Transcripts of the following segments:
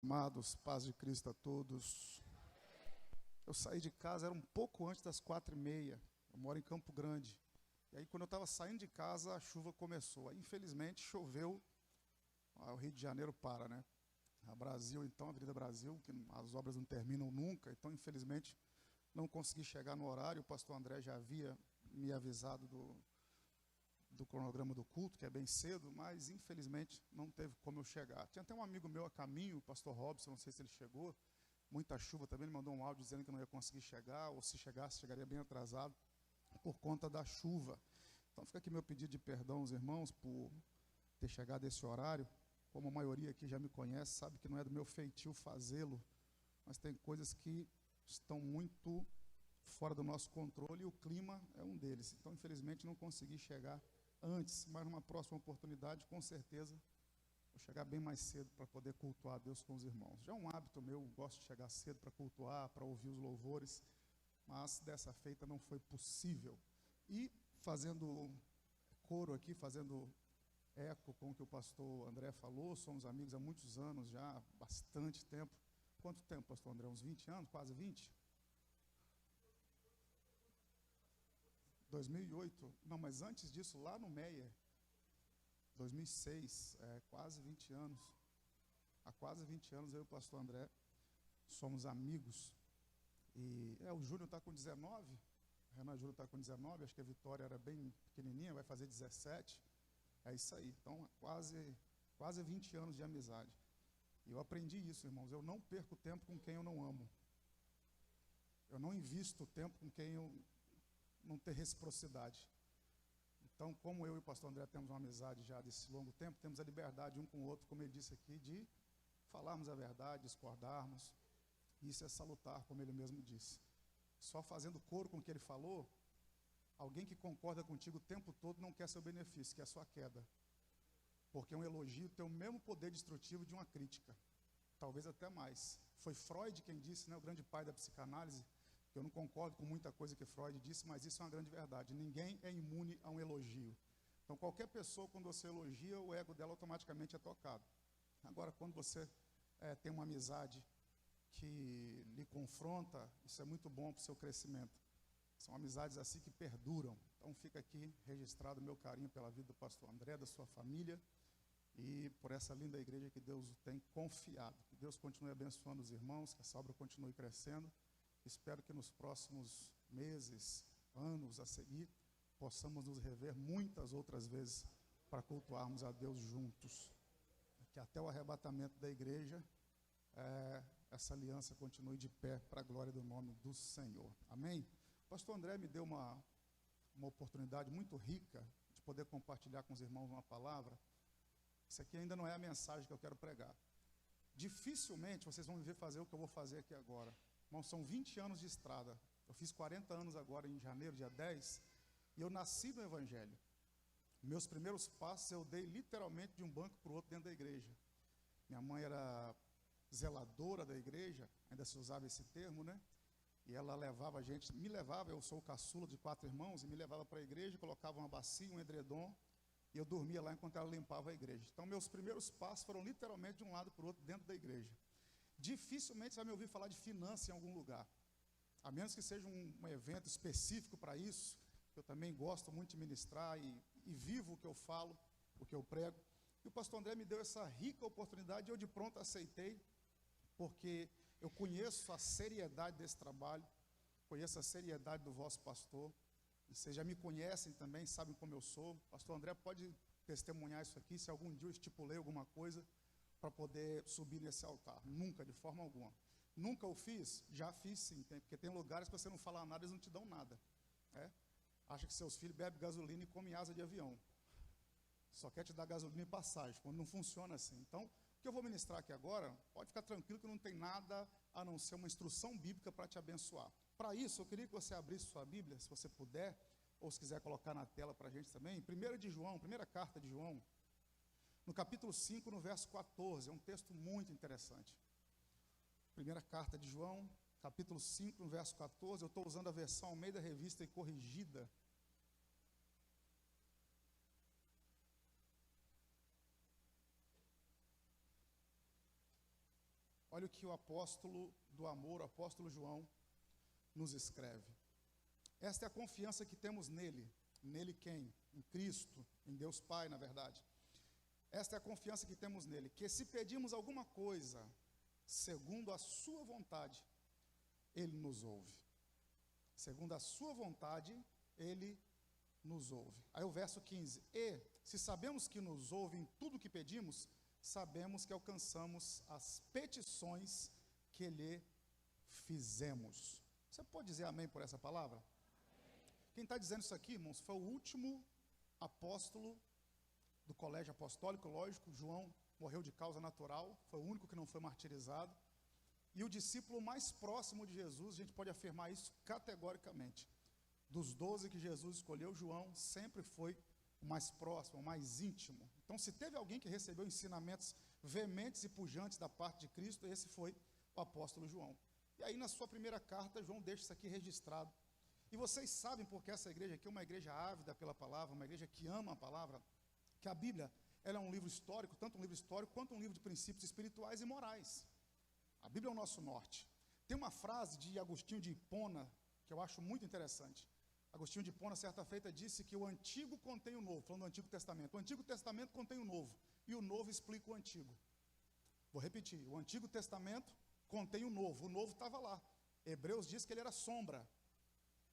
Amados, paz de Cristo a todos. Eu saí de casa, era um pouco antes das 4h30. Eu moro em Campo Grande. E aí, quando eu estava saindo de casa, a chuva começou. Aí, infelizmente, choveu. O Rio de Janeiro para, né? A Brasil, então, a Avenida Brasil, que as obras não terminam nunca. Então, infelizmente, não consegui chegar no horário. O pastor André já havia me avisado do cronograma do culto, que é bem cedo, mas infelizmente não teve como eu chegar. Tinha até um amigo meu a caminho, o pastor Robson, não sei se ele chegou, muita chuva também, ele mandou um áudio dizendo que não ia conseguir chegar, ou se chegasse, chegaria bem atrasado, por conta da chuva. Então fica aqui meu pedido de perdão aos irmãos por ter chegado a esse horário. Como a maioria aqui já me conhece, sabe que não é do meu feitio fazê-lo, mas tem coisas que estão muito fora do nosso controle e o clima é um deles. Então, infelizmente, não consegui chegar antes, mas numa próxima oportunidade, com certeza, vou chegar bem mais cedo para poder cultuar a Deus com os irmãos. Já é um hábito meu, gosto de chegar cedo para cultuar, para ouvir os louvores, mas dessa feita não foi possível. E fazendo coro aqui, fazendo eco com o que o pastor André falou, somos amigos há muitos anos já, há bastante tempo. Quanto tempo, pastor André? Uns 20 anos? Quase 20? 2008? Não, mas antes disso, lá no Meia, 2006, quase 20 anos. Há quase 20 anos eu e o pastor André somos amigos. E o Júnior está com 19, o Renan Júnior está com 19, acho que a Vitória era bem pequenininha, vai fazer 17. É isso aí. Então, quase 20 anos de amizade. E eu aprendi isso, irmãos. Eu não perco tempo com quem eu não amo. Eu não invisto tempo com quem eu não ter reciprocidade. Então, como eu e o pastor André temos uma amizade já desse longo tempo, temos a liberdade um com o outro, como ele disse aqui, de falarmos a verdade, discordarmos. Isso é salutar, como ele mesmo disse. Só fazendo coro com o que ele falou, alguém que concorda contigo o tempo todo não quer seu benefício, quer sua queda. Porque um elogio tem o mesmo poder destrutivo de uma crítica. Talvez até mais. Foi Freud quem disse, né, o grande pai da psicanálise, que eu não concordo com muita coisa que Freud disse, mas isso é uma grande verdade. Ninguém é imune a um elogio. Então, qualquer pessoa, quando você elogia, o ego dela automaticamente é tocado. Agora, quando você tem uma amizade que lhe confronta, isso é muito bom para o seu crescimento. São amizades assim que perduram. Então, fica aqui registrado o meu carinho pela vida do pastor André, da sua família, e por essa linda igreja que Deus tem confiado. Que Deus continue abençoando os irmãos, que essa obra continue crescendo. Espero que nos próximos meses, anos a seguir, possamos nos rever muitas outras vezes para cultuarmos a Deus juntos. Que até o arrebatamento da igreja, essa aliança continue de pé para a glória do nome do Senhor. Amém? O pastor André me deu uma oportunidade muito rica de poder compartilhar com os irmãos uma palavra. Isso aqui ainda não é a mensagem que eu quero pregar. Dificilmente vocês vão me ver fazer o que eu vou fazer aqui agora. Irmão, são 20 anos de estrada. Eu fiz 40 anos agora em janeiro, dia 10, e eu nasci no Evangelho. Meus primeiros passos eu dei literalmente de um banco para o outro dentro da igreja. Minha mãe era zeladora da igreja, ainda se usava esse termo, né? E ela levava a gente, me levava, eu sou o caçula de 4 irmãos, e me levava para a igreja, colocava uma bacia, um edredom, e eu dormia lá enquanto ela limpava a igreja. Então, meus primeiros passos foram literalmente de um lado para o outro dentro da igreja. Dificilmente você vai me ouvir falar de finanças em algum lugar, a menos que seja um evento específico para isso. Eu também gosto muito de ministrar e vivo o que eu falo, o que eu prego. E o pastor André me deu essa rica oportunidade e eu de pronto aceitei, porque eu conheço a seriedade desse trabalho, conheço a seriedade do vosso pastor, e vocês já me conhecem também, sabem como eu sou. O pastor André pode testemunhar isso aqui, se algum dia eu estipulei alguma coisa para poder subir nesse altar. Nunca, de forma alguma. Nunca o fiz? Já fiz sim, porque tem lugares que você não fala nada, eles não te dão nada. Acha que seus filhos bebem gasolina e comem asa de avião. Só quer te dar gasolina e passagem, quando não funciona assim. Então, o que eu vou ministrar aqui agora, pode ficar tranquilo que não tem nada a não ser uma instrução bíblica para te abençoar. Para isso, eu queria que você abrisse sua Bíblia, se você puder, ou se quiser colocar na tela para a gente também. Primeira carta de João, no capítulo 5, no verso 14, é um texto muito interessante. Primeira carta de João, capítulo 5, no verso 14, eu estou usando a versão Almeida Revista e Corrigida. olha o que o apóstolo do amor, o apóstolo João, nos escreve. Esta é a confiança que temos nele. Nele quem? Em Cristo, em Deus Pai, na verdade. Esta é a confiança que temos nele, que se pedimos alguma coisa, segundo a sua vontade, ele nos ouve. Segundo a sua vontade, ele nos ouve. Aí o verso 15. E, se sabemos que nos ouve em tudo o que pedimos, sabemos que alcançamos as petições que lhe fizemos. Você pode dizer amém por essa palavra? Quem está dizendo isso aqui, irmãos, foi o último apóstolo do colégio apostólico, lógico. João morreu de causa natural, foi o único que não foi martirizado. E o discípulo mais próximo de Jesus, a gente pode afirmar isso categoricamente. Dos 12 que Jesus escolheu, João sempre foi o mais próximo, o mais íntimo. Então, se teve alguém que recebeu ensinamentos veementes e pujantes da parte de Cristo, esse foi o apóstolo João. E aí, na sua primeira carta, João deixa isso aqui registrado. E vocês sabem porque essa igreja aqui é uma igreja ávida pela palavra, uma igreja que ama a palavra, que a Bíblia, ela é um livro histórico, tanto um livro histórico quanto um livro de princípios espirituais e morais. A Bíblia é o nosso norte. Tem uma frase de Agostinho de Hipona, que eu acho muito interessante. Agostinho de Hipona, certa feita, disse que o Antigo contém o Novo, falando do Antigo Testamento. O Antigo Testamento contém o Novo, e o Novo explica o Antigo. Vou repetir, o Antigo Testamento contém o Novo estava lá. Hebreus diz que ele era sombra.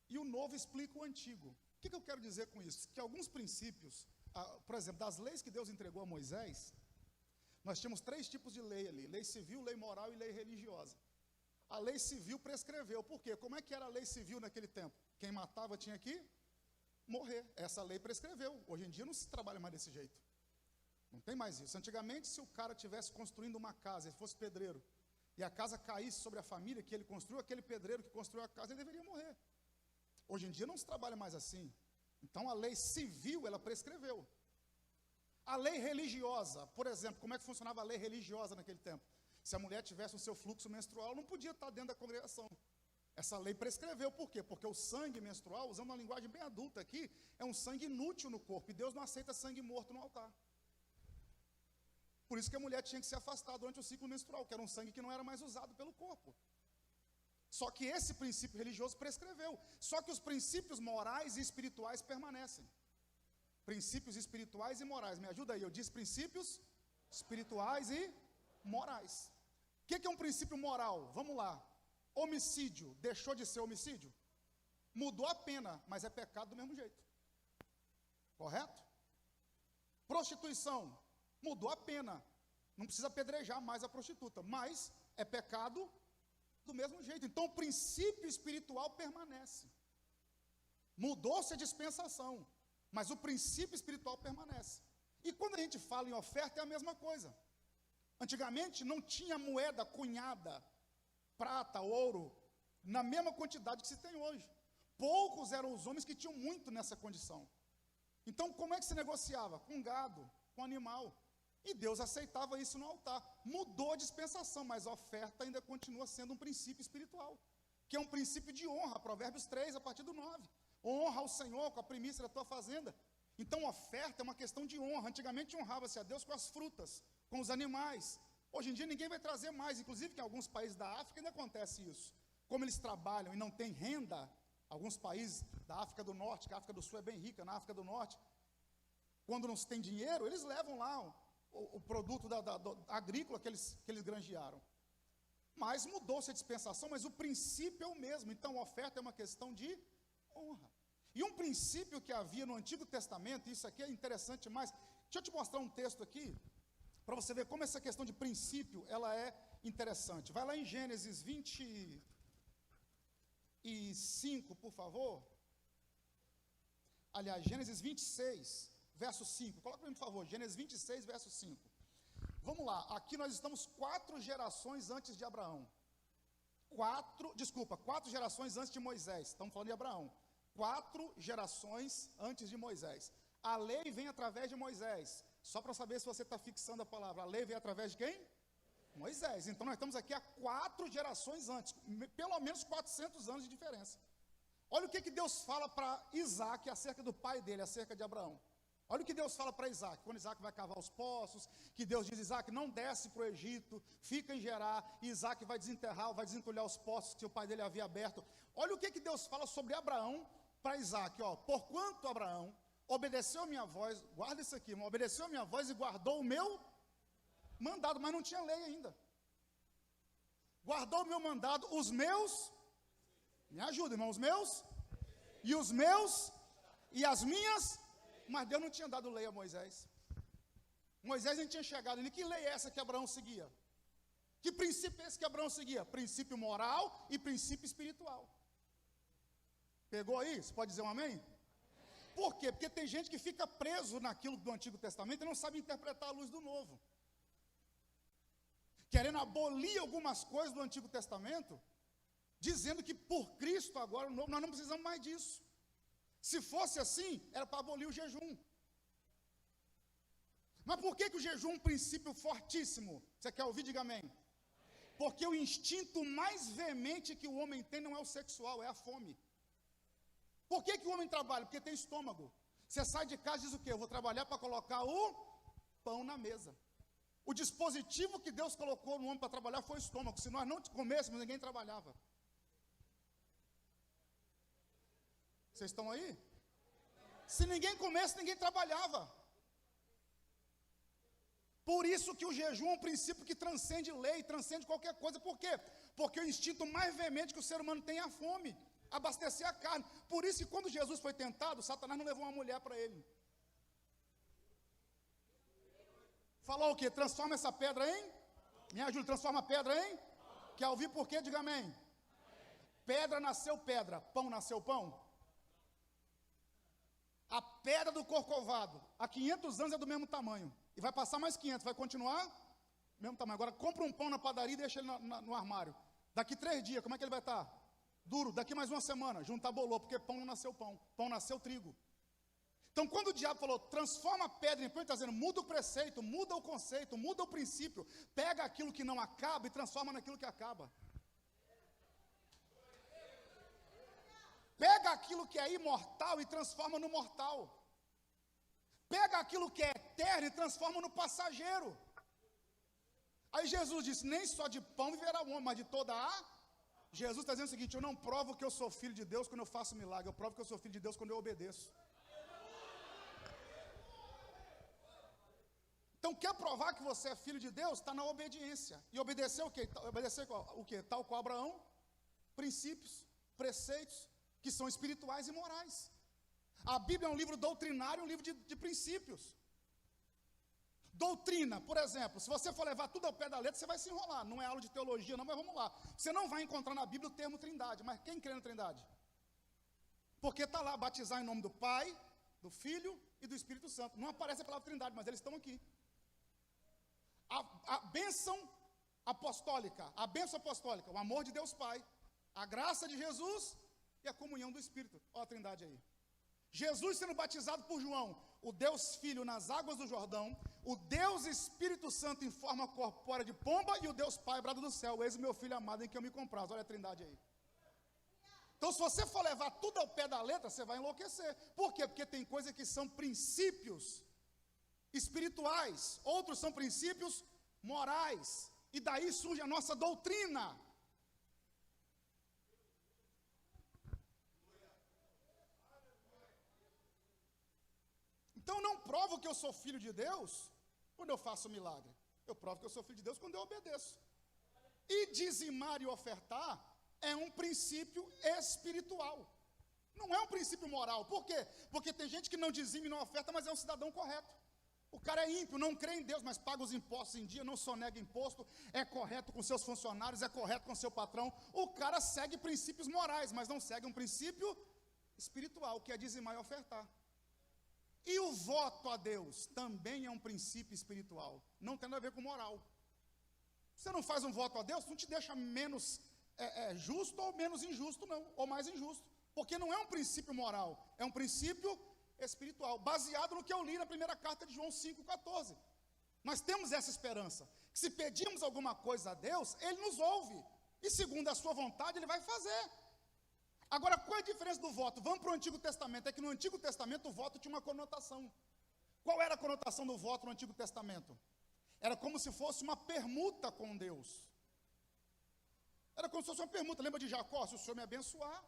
E o Novo explica o Antigo. O que eu quero dizer com isso? Que alguns princípios, por exemplo, das leis que Deus entregou a Moisés, nós tínhamos 3 tipos de lei ali: lei civil, lei moral e lei religiosa. A lei civil prescreveu. Por quê? Como é que era a lei civil naquele tempo? Quem matava tinha que morrer. Essa lei prescreveu. Hoje em dia não se trabalha mais desse jeito. Não tem mais isso. Antigamente, se o cara estivesse construindo uma casa, ele fosse pedreiro, e a casa caísse sobre a família que ele construiu, aquele pedreiro que construiu a casa, ele deveria morrer. Hoje em dia não se trabalha mais assim. Então a lei civil, ela prescreveu. A lei religiosa, por exemplo, como é que funcionava a lei religiosa naquele tempo? Se a mulher tivesse o seu fluxo menstrual, não podia estar dentro da congregação. Essa lei prescreveu. Por quê? Porque o sangue menstrual, usando uma linguagem bem adulta aqui, é um sangue inútil no corpo, e Deus não aceita sangue morto no altar. Por isso que a mulher tinha que se afastar durante o ciclo menstrual, que era um sangue que não era mais usado pelo corpo. Só que esse princípio religioso prescreveu. Só que os princípios morais e espirituais permanecem. Princípios espirituais e morais. Me ajuda aí, eu disse princípios espirituais e morais. O que é um princípio moral? Vamos lá. Homicídio deixou de ser homicídio? Mudou a pena, mas é pecado do mesmo jeito. Correto? Prostituição mudou a pena. Não precisa apedrejar mais a prostituta, mas é pecado do mesmo jeito. Então o princípio espiritual permanece. Mudou-se a dispensação, mas o princípio espiritual permanece. E quando a gente fala em oferta, é a mesma coisa. Antigamente não tinha moeda cunhada, prata, ouro, na mesma quantidade que se tem hoje. Poucos eram os homens que tinham muito nessa condição. Então como é que se negociava? Com gado, com animal. E Deus aceitava isso no altar. Mudou a dispensação, mas a oferta ainda continua sendo um princípio espiritual, que é um princípio de honra, Provérbios 3, a partir do 9. Honra ao Senhor com a primícia da tua fazenda. Então, oferta é uma questão de honra. Antigamente honrava-se a Deus com as frutas, com os animais. Hoje em dia ninguém vai trazer mais. Inclusive que em alguns países da África ainda acontece isso. Como eles trabalham e não têm renda, alguns países da África do Norte, que a África do Sul é bem rica, na África do Norte, quando não se tem dinheiro, eles levam lá o produto agrícola que eles granjearam. Mas mudou-se a dispensação, mas o princípio é o mesmo. Então a oferta é uma questão de honra. E um princípio que havia no Antigo Testamento, e isso aqui é interessante demais. Deixa eu te mostrar um texto aqui, para você ver como essa questão de princípio, ela é interessante. Vai lá em Gênesis 25, por favor. Aliás, Gênesis 26, verso 5. Coloca para mim, por favor, Gênesis 26, verso 5. Vamos lá, aqui nós estamos 4 gerações antes de Abraão. 4 gerações antes de Moisés. Estamos falando de Abraão. 4 gerações antes de Moisés. A lei vem através de Moisés. Só para saber se você está fixando a palavra. A lei vem através de quem? Moisés. Então nós estamos aqui há 4 gerações antes. Pelo menos 400 anos de diferença. Olha o que Deus fala para Isaac acerca do pai dele, acerca de Abraão. Olha o que Deus fala para Isaac, quando Isaac vai cavar os poços, que Deus diz, Isaac, não desce para o Egito, fica em Gerar, e Isaac vai desenterrar, vai desentulhar os poços que o pai dele havia aberto. Olha o que Deus fala sobre Abraão para Isaac, ó, porquanto Abraão obedeceu a minha voz, guarda isso aqui, irmão, obedeceu a minha voz e guardou o meu mandado, mas não tinha lei ainda. Guardou o meu mandado, os meus, me ajuda, irmão, os meus, e as minhas. Mas Deus não tinha dado lei a Moisés. Moisés não tinha chegado ali. Que lei é essa que Abraão seguia? Que princípio é esse que Abraão seguia? Princípio moral e princípio espiritual. Pegou aí? Você pode dizer um amém? Por quê? Porque tem gente que fica preso naquilo do Antigo Testamento e não sabe interpretar a luz do Novo. Querendo abolir algumas coisas do Antigo Testamento, dizendo que por Cristo agora, no Novo, nós não precisamos mais disso. Se fosse assim, era para abolir o jejum. Mas por que o jejum é um princípio fortíssimo? Você quer ouvir? Diga amém. Porque o instinto mais veemente que o homem tem não é o sexual, é a fome. Por que o homem trabalha? Porque tem estômago. Você sai de casa e diz o quê? Eu vou trabalhar para colocar o pão na mesa. O dispositivo que Deus colocou no homem para trabalhar foi o estômago. Se nós não comêssemos, ninguém trabalhava. Vocês estão aí? Se ninguém comesse, ninguém trabalhava. Por isso que o jejum é um princípio que transcende lei, transcende qualquer coisa. Por quê? Porque o instinto mais veemente que o ser humano tem é a fome, abastecer a carne. Por isso que quando Jesus foi tentado, Satanás não levou uma mulher para ele. Falou o quê? Transforma essa pedra em? Me ajuda, transforma a pedra em? Quer ouvir por quê? Diga amém. Pedra nasceu pedra, pão nasceu pão. A pedra do Corcovado, há 500 anos é do mesmo tamanho. E vai passar mais 500, vai continuar mesmo tamanho. Agora compra um pão na padaria e deixa ele no armário. Daqui 3 dias, como é que ele vai estar? Duro. Daqui mais uma semana, juntar bolô, porque pão não nasceu pão. Pão nasceu trigo. Então quando o diabo falou, transforma a pedra em pão, ele está dizendo, muda o preceito, muda o conceito, muda o princípio. Pega aquilo que não acaba e transforma naquilo que acaba. Pega aquilo que é imortal e transforma no mortal. Pega aquilo que é eterno e transforma no passageiro. Aí Jesus disse, nem só de pão viverá o homem, mas de toda a... Jesus está dizendo o seguinte, eu não provo que eu sou filho de Deus quando eu faço milagre, eu provo que eu sou filho de Deus quando eu obedeço. Então quer provar que você é filho de Deus? Está na obediência. E obedecer o quê? Obedecer o quê? Tal qual Abraão, princípios, preceitos, que são espirituais e morais. A Bíblia é um livro doutrinário, um livro de princípios. Doutrina, por exemplo, se você for levar tudo ao pé da letra, você vai se enrolar. Não é aula de teologia, não, mas vamos lá. Você não vai encontrar na Bíblia o termo trindade, mas quem crê na trindade? Porque está lá, batizar em nome do Pai, do Filho e do Espírito Santo. Não aparece a palavra trindade, mas eles estão aqui. A bênção apostólica, o amor de Deus Pai, a graça de Jesus e a comunhão do Espírito. Olha a trindade aí. Jesus sendo batizado por João, o Deus Filho nas águas do Jordão, o Deus Espírito Santo em forma corpórea de pomba e o Deus Pai brado do céu, eis o meu Filho amado em que eu me comprazo. Olha a trindade aí. Então se você for levar tudo ao pé da letra, você vai enlouquecer. Por quê? Porque tem coisas que são princípios espirituais, outros são princípios morais, e daí surge a nossa doutrina. Então não provo que eu sou filho de Deus quando eu faço milagre. Eu provo que eu sou filho de Deus quando eu obedeço. E dizimar e ofertar é um princípio espiritual. Não é um princípio moral. Por quê? Porque tem gente que não dizima e não oferta, mas é um cidadão correto. O cara é ímpio, não crê em Deus, mas paga os impostos em dia, não sonega imposto, é correto com seus funcionários, é correto com seu patrão. O cara segue princípios morais, mas não segue um princípio espiritual, que é dizimar e ofertar. E o voto a Deus também é um princípio espiritual, não tem nada a ver com moral. Você não faz um voto a Deus, não te deixa menos justo ou menos injusto, não, ou mais injusto. Porque não é um princípio moral, é um princípio espiritual, baseado no que eu li na primeira carta de João 5,14. Nós temos essa esperança, que se pedimos alguma coisa a Deus, Ele nos ouve, e segundo a sua vontade, Ele vai fazer. Agora, qual é a diferença do voto? Vamos para o Antigo Testamento, é que no Antigo Testamento o voto tinha uma conotação. Qual era a conotação do voto no Antigo Testamento? Era como se fosse uma permuta com Deus. Era como se fosse uma permuta. Lembra de Jacó? Se o Senhor me abençoar,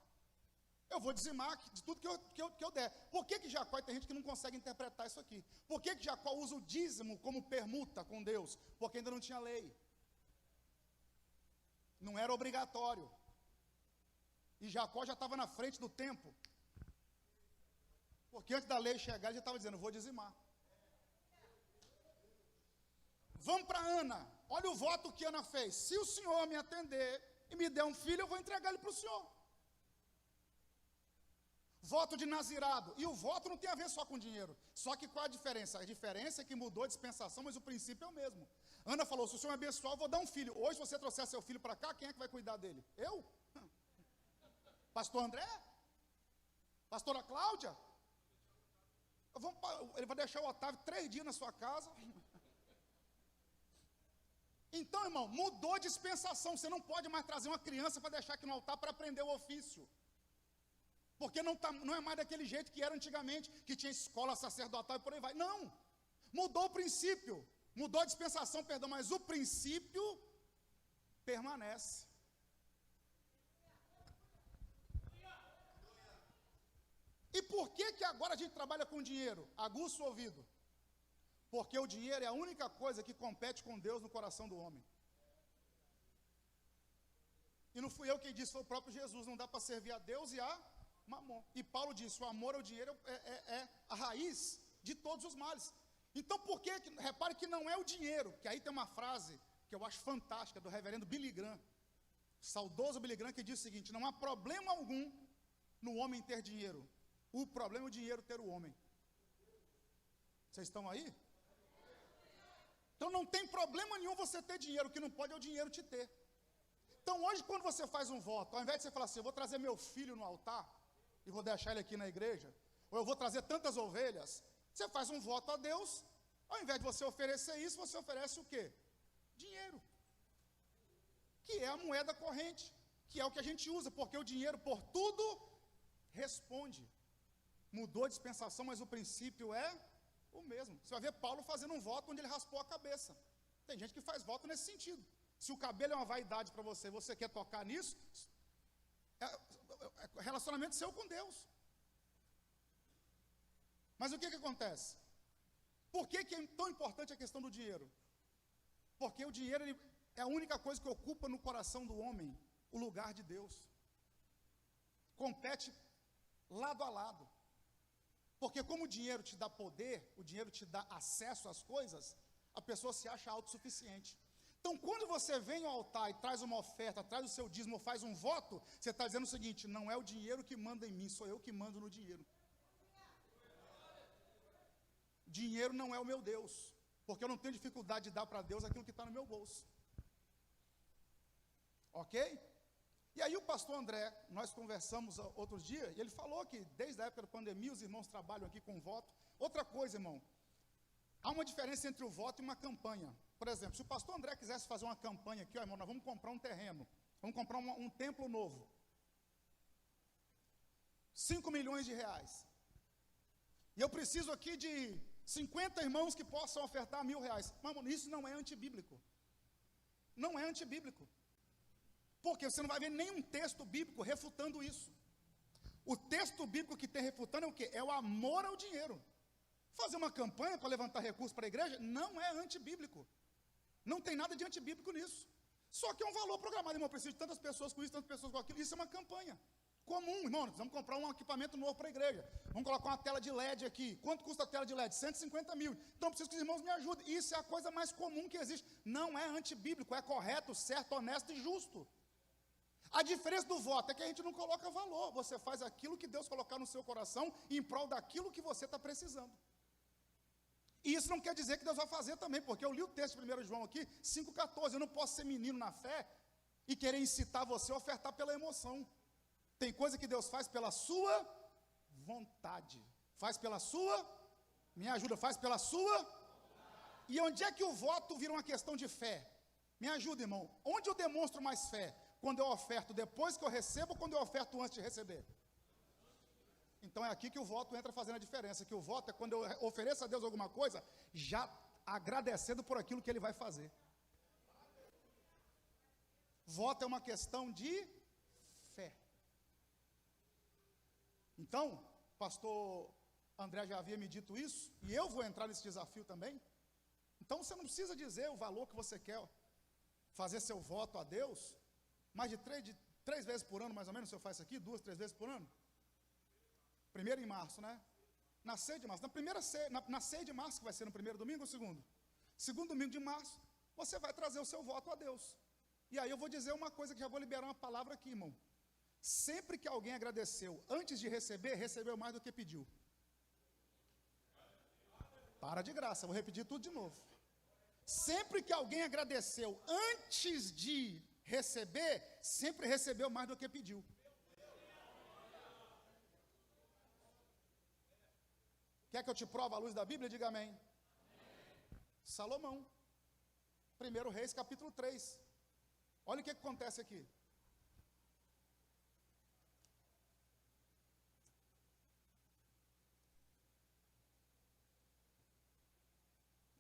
eu vou dizimar de tudo que eu der. Por que Jacó, tem gente que não consegue interpretar isso aqui? Por que Jacó usa o dízimo como permuta com Deus? Porque ainda não tinha lei. Não era obrigatório. E Jacó já estava na frente do tempo. Porque antes da lei chegar, ele já estava dizendo, vou dizimar. Vamos para Ana. Olha o voto que Ana fez. Se o Senhor me atender e me der um filho, eu vou entregar ele para o Senhor. Voto de nazirado. E o voto não tem a ver só com dinheiro. Só que qual a diferença? A diferença é que mudou a dispensação, mas o princípio é o mesmo. Ana falou, se o Senhor me abençoar, eu vou dar um filho. Hoje, se você trouxer seu filho para cá, quem é que vai cuidar dele? Eu? Pastor André? Pastora Cláudia? Ele vai deixar o Otávio 3 dias na sua casa. Então, irmão, mudou a dispensação. Você não pode mais trazer uma criança para deixar aqui no altar para aprender o ofício. Porque não é mais daquele jeito que era antigamente, que tinha escola sacerdotal e por aí vai. Não. Mudou o princípio. Mudou a dispensação, perdão, mas o princípio permanece. E por que agora a gente trabalha com dinheiro? Aguça o ouvido. Porque o dinheiro é a única coisa que compete com Deus no coração do homem. E não fui eu quem disse, foi o próprio Jesus. Não dá para servir a Deus e a mamon. E Paulo disse, o amor ao dinheiro é a raiz de todos os males. Então por que, repare que não é o dinheiro, que aí tem uma frase que eu acho fantástica, do reverendo Billy Graham, saudoso Billy Graham, que diz o seguinte, não há problema algum no homem ter dinheiro. O problema é o dinheiro ter o homem. Vocês estão aí? Então não tem problema nenhum você ter dinheiro, o que não pode é o dinheiro te ter. Então hoje quando você faz um voto, ao invés de você falar assim, eu vou trazer meu filho no altar, e vou deixar ele aqui na igreja, ou eu vou trazer tantas ovelhas, você faz um voto a Deus, ao invés de você oferecer isso, você oferece o quê? Dinheiro. Que é a moeda corrente, que é o que a gente usa, porque o dinheiro por tudo responde. Mudou a dispensação, mas o princípio é o mesmo. Você vai ver Paulo fazendo um voto onde ele raspou a cabeça. Tem gente que faz voto nesse sentido. Se o cabelo é uma vaidade para você, você quer tocar nisso, é relacionamento seu com Deus. Mas o que acontece? Por que é tão importante a questão do dinheiro? Porque o dinheiro é a única coisa que ocupa no coração do homem o lugar de Deus. Compete lado a lado. Porque como o dinheiro te dá poder, o dinheiro te dá acesso às coisas, a pessoa se acha autossuficiente. Então, quando você vem ao altar e traz uma oferta, traz o seu dízimo, faz um voto, você está dizendo o seguinte, não é o dinheiro que manda em mim, sou eu que mando no dinheiro. Dinheiro não é o meu Deus, porque eu não tenho dificuldade de dar para Deus aquilo que está no meu bolso. Ok? E aí o pastor André, nós conversamos outros dias, e ele falou que desde a época da pandemia os irmãos trabalham aqui com voto. Outra coisa, irmão, há uma diferença entre o voto e uma campanha. Por exemplo, se o pastor André quisesse fazer uma campanha aqui, ó, irmão, nós vamos comprar um terreno, vamos comprar um templo novo. 5 milhões de reais. E eu preciso aqui de 50 irmãos que possam ofertar R$1.000. Mas, irmão, isso não é antibíblico. Não é antibíblico. Porque você não vai ver nenhum texto bíblico refutando isso. O texto bíblico que tem refutando é o quê? É o amor ao dinheiro. Fazer uma campanha para levantar recursos para a igreja não é antibíblico. Não tem nada de antibíblico nisso. Só que é um valor programado. Irmão, eu preciso de tantas pessoas com isso, tantas pessoas com aquilo. Isso é uma campanha comum, irmão. Nós vamos comprar um equipamento novo para a igreja. Vamos colocar uma tela de LED aqui. Quanto custa a tela de LED? 150 mil. Então, eu preciso que os irmãos me ajudem. Isso é a coisa mais comum que existe. Não é antibíblico, é correto, certo, honesto e justo. A diferença do voto é que a gente não coloca valor. Você faz aquilo que Deus colocar no seu coração em prol daquilo que você está precisando. E isso não quer dizer que Deus vai fazer também, porque eu li o texto de 1 João aqui, 5,14. Eu não posso ser menino na fé e querer incitar você a ofertar pela emoção. Tem coisa que Deus faz pela sua vontade. Faz pela sua, me ajuda, faz pela sua. E onde é que o voto vira uma questão de fé? Me ajuda, irmão. Onde eu demonstro mais fé? Quando eu oferto depois que eu recebo ou quando eu oferto antes de receber? Então é aqui que o voto entra fazendo a diferença, que o voto é quando eu ofereço a Deus alguma coisa, já agradecendo por aquilo que Ele vai fazer. Voto é uma questão de fé. Então, pastor André já havia me dito isso, e eu vou entrar nesse desafio também. Então você não precisa dizer o valor que você quer fazer seu voto a Deus, mais de três vezes por ano, mais ou menos, o senhor faz isso aqui, 2, 3 vezes por ano? Primeiro em março, né? Na ceia de março, na ceia de março, que vai ser no primeiro domingo ou segundo? Segundo domingo de março, você vai trazer o seu voto a Deus. E aí eu vou dizer uma coisa que já vou liberar uma palavra aqui, irmão. Sempre que alguém agradeceu antes de receber, recebeu mais do que pediu. Para de graça, vou repetir tudo de novo. Sempre que alguém agradeceu antes de receber, sempre recebeu mais do que pediu. Quer que eu te prove a luz da Bíblia? Diga amém. Salomão, 1 Reis, capítulo 3. Olha o que acontece aqui.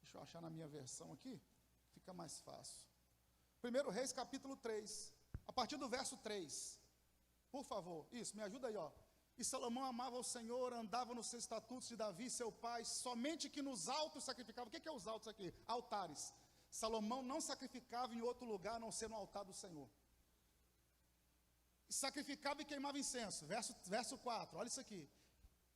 Deixa eu achar na minha versão aqui, fica mais fácil. 1 Reis, capítulo 3, a partir do verso 3. Por favor, isso, me ajuda aí, ó. E Salomão amava o Senhor, andava nos seus estatutos de Davi, seu pai, somente que nos altos sacrificava. O que é os altos aqui? Altares. Salomão não sacrificava em outro lugar, a não ser no altar do Senhor. Sacrificava e queimava incenso. Verso 4, olha isso aqui.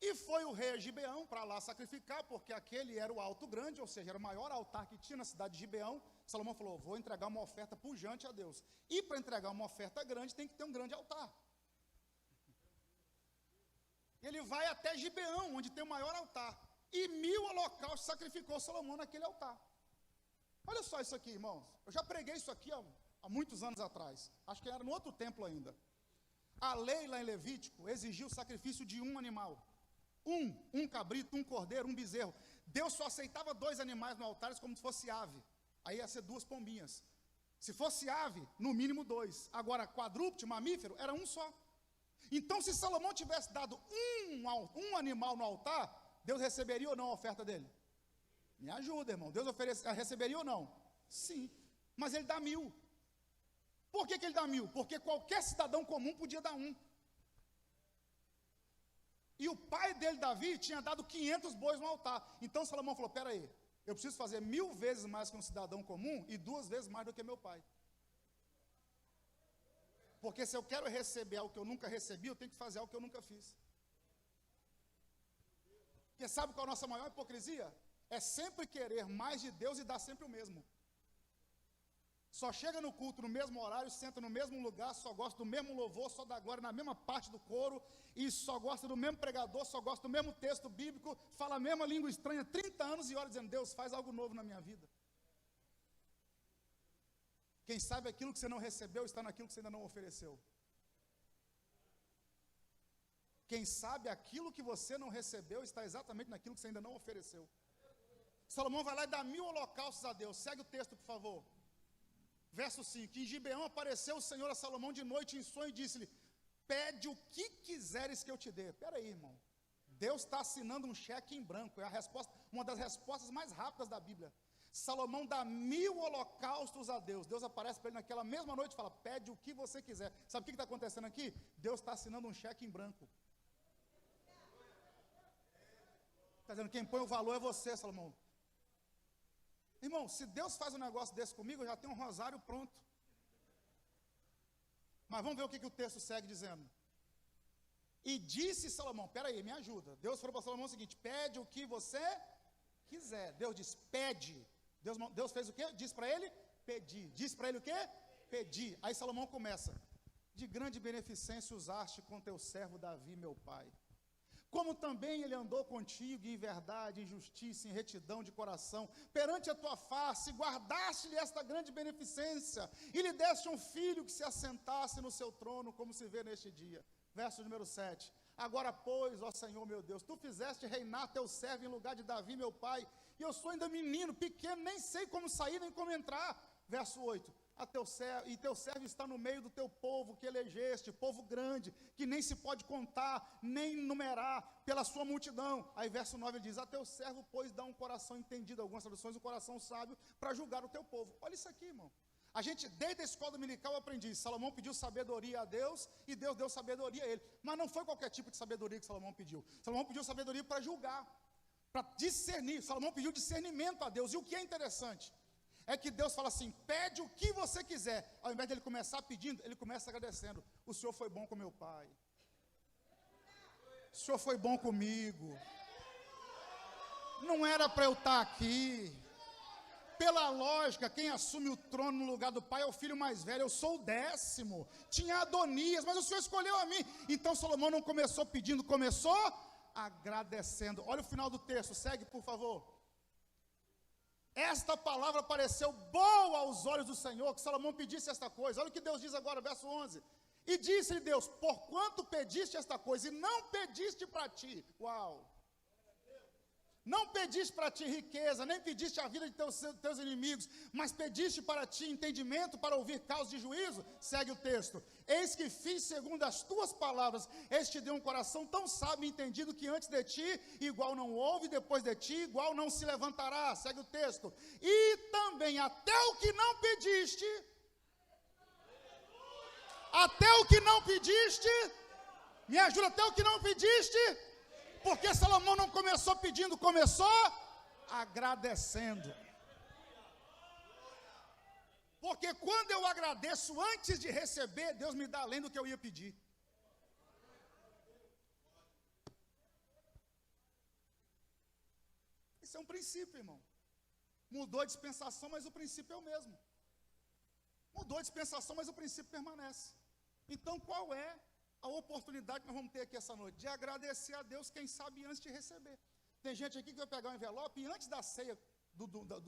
E foi o rei a Gibeão para lá sacrificar, porque aquele era o alto grande, ou seja, era o maior altar que tinha na cidade de Gibeão. Salomão falou, vou entregar uma oferta pujante a Deus. E para entregar uma oferta grande, tem que ter um grande altar. Ele vai até Gibeão, onde tem o maior altar. E 1000 holocaustos sacrificou Salomão naquele altar. Olha só isso aqui, irmãos. Eu já preguei isso aqui há muitos anos atrás. Acho que era no outro templo ainda. A lei lá em Levítico exigiu o sacrifício de um animal. Um cabrito, um cordeiro, um bezerro. Deus só aceitava 2 animais no altar como se fosse ave. Aí ia ser 2 pombinhas. Se fosse ave, no mínimo 2. Agora, quadrúpede, mamífero, era um só. Então, se Salomão tivesse dado um animal no altar, Deus receberia ou não a oferta dele? Me ajuda, irmão. Deus receberia ou não? Sim. Mas ele dá 1000. Por que ele dá 1000? Porque qualquer cidadão comum podia dar um. E o pai dele, Davi, tinha dado 500 bois no altar. Então Salomão falou, peraí, eu preciso fazer 1000 vezes mais que um cidadão comum e 2 vezes mais do que meu pai. Porque se eu quero receber algo que eu nunca recebi, eu tenho que fazer algo que eu nunca fiz. Porque sabe qual é a nossa maior hipocrisia? É sempre querer mais de Deus e dar sempre o mesmo. Só chega no culto no mesmo horário, senta no mesmo lugar, só gosta do mesmo louvor, só dá glória na mesma parte do coro, e só gosta do mesmo pregador, só gosta do mesmo texto bíblico, fala a mesma língua estranha, 30 anos e ora dizendo, Deus, faz algo novo na minha vida. Quem sabe aquilo que você não recebeu está naquilo que você ainda não ofereceu. Quem sabe aquilo que você não recebeu está exatamente naquilo que você ainda não ofereceu. Salomão vai lá e dá 1000 holocaustos a Deus. Segue o texto, por favor. Verso 5, em Gibeão apareceu o Senhor a Salomão de noite em sonho e disse-lhe, pede o que quiseres que eu te dê. Espera aí, irmão. Deus está assinando um cheque em branco. É a resposta, uma das respostas mais rápidas da Bíblia. Salomão dá 1000 holocaustos a Deus. Deus aparece para ele naquela mesma noite e fala, pede o que você quiser. Sabe o que está acontecendo aqui? Deus está assinando um cheque em branco. Está dizendo, quem põe o valor é você, Salomão. Irmão, se Deus faz um negócio desse comigo, eu já tenho um rosário pronto. Mas vamos ver o que o texto segue dizendo. E disse Salomão, peraí, me ajuda. Deus falou para Salomão o seguinte, pede o que você quiser. Deus diz, pede. Deus fez o quê? Diz para ele, pedir. Diz para ele o quê? Pedir. Aí Salomão começa, de grande beneficência usaste com teu servo Davi, meu pai. Como também ele andou contigo em verdade, em justiça, em retidão de coração, perante a tua face, guardaste-lhe esta grande beneficência, e lhe deste um filho que se assentasse no seu trono, como se vê neste dia. Verso número 7. Agora, pois, ó Senhor meu Deus, tu fizeste reinar teu servo em lugar de Davi, meu pai, e eu sou ainda menino, pequeno, nem sei como sair, nem como entrar. Verso 8. e teu servo está no meio do teu povo que elegeste, povo grande, que nem se pode contar, nem numerar pela sua multidão. Aí verso 9 ele diz, a teu servo, pois, dá um coração entendido, algumas traduções, um coração sábio, para julgar o teu povo. Olha isso aqui, irmão. A gente, desde a escola dominical, eu aprendi, Salomão pediu sabedoria a Deus, e Deus deu sabedoria a ele. Mas não foi qualquer tipo de sabedoria que Salomão pediu. Salomão pediu sabedoria para julgar, para discernir. Salomão pediu discernimento a Deus. E o que é interessante é que Deus fala assim, pede o que você quiser. Ao invés de ele começar pedindo, ele começa agradecendo. O Senhor foi bom com meu pai. O Senhor foi bom comigo. Não era para eu estar aqui. Pela lógica, quem assume o trono no lugar do pai é o filho mais velho. Eu sou o 10º. Tinha Adonias, mas o Senhor escolheu a mim. Então Salomão não começou pedindo, começou agradecendo. Olha o final do texto, segue por favor. Esta palavra pareceu boa aos olhos do Senhor, que Salomão pedisse esta coisa. Olha o que Deus diz agora, verso 11. E disse-lhe Deus, porquanto pediste esta coisa e não pediste para ti. Uau! Não pediste para ti riqueza, nem pediste a vida de teus inimigos, mas pediste para ti entendimento para ouvir causa de juízo. Segue o texto. Eis que fiz segundo as tuas palavras, eis te deu um coração tão sábio e entendido que antes de ti igual não houve, depois de ti igual não se levantará. Segue o texto. E também até o que não pediste, me ajuda, até o que não pediste. Porque Salomão não começou pedindo, começou agradecendo. Porque quando eu agradeço antes de receber, Deus me dá além do que eu ia pedir. Isso é um princípio, irmão. Mudou a dispensação, mas o princípio é o mesmo. Mudou a dispensação, mas o princípio permanece. Então qual é a oportunidade que nós vamos ter aqui essa noite? De agradecer a Deus, quem sabe, antes de receber. Tem gente aqui que vai pegar um envelope e antes da ceia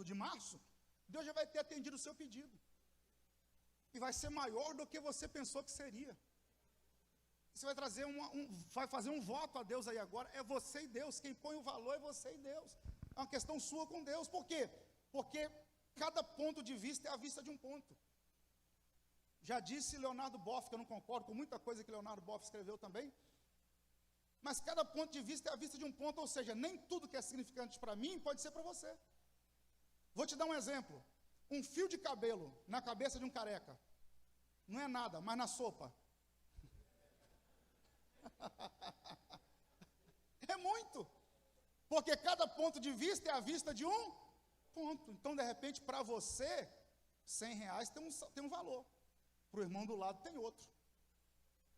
de março, Deus já vai ter atendido o seu pedido. E vai ser maior do que você pensou que seria. Você vai trazer vai fazer um voto a Deus aí agora. É você e Deus. Quem põe o valor é você e Deus. É uma questão sua com Deus. Por quê? Porque cada ponto de vista é a vista de um ponto. Já disse Leonardo Boff, que eu não concordo com muita coisa que Leonardo Boff escreveu também, mas cada ponto de vista é a vista de um ponto, ou seja, nem tudo que é significante para mim pode ser para você. Vou te dar um exemplo. Um fio de cabelo na cabeça de um careca não é nada, mas na sopa é muito, porque cada ponto de vista é a vista de um ponto. Então, de repente, para você, R$100 tem um valor. Para o irmão do lado tem outro.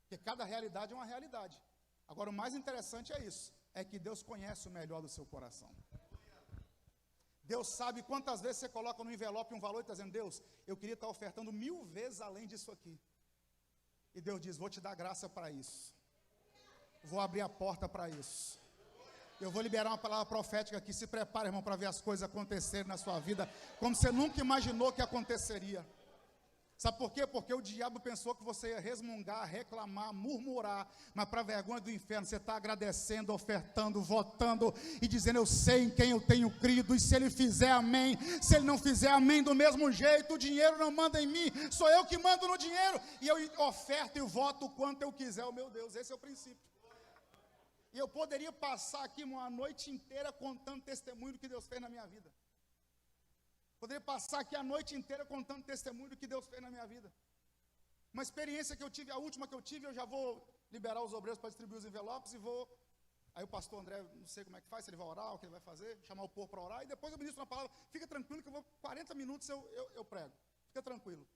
Porque cada realidade é uma realidade. Agora, o mais interessante é isso. É que Deus conhece o melhor do seu coração. Deus sabe quantas vezes você coloca no envelope um valor e está dizendo, Deus, eu queria estar ofertando 1000 vezes além disso aqui. E Deus diz, vou te dar graça para isso. Vou abrir a porta para isso. Eu vou liberar uma palavra profética aqui. Se prepare, irmão, para ver as coisas acontecerem na sua vida, como você nunca imaginou que aconteceria. Sabe por quê? Porque o diabo pensou que você ia resmungar, reclamar, murmurar, mas para a vergonha do inferno, você está agradecendo, ofertando, votando e dizendo, eu sei em quem eu tenho crido, e se ele fizer amém, se ele não fizer amém do mesmo jeito, o dinheiro não manda em mim, sou eu que mando no dinheiro, e eu oferto e voto o quanto eu quiser, oh meu Deus, esse é o princípio. E eu poderia passar aqui uma noite inteira contando testemunho do que Deus fez na minha vida. Poderia passar aqui a noite inteira contando testemunho do que Deus fez na minha vida. Uma experiência que eu tive, a última que eu tive, eu já vou liberar os obreiros para distribuir os envelopes e vou... Aí o pastor André, não sei como é que faz, se ele vai orar, o que ele vai fazer, chamar o povo para orar, e depois eu ministro uma palavra. Fica tranquilo que eu vou, 40 minutos eu prego. Fica tranquilo.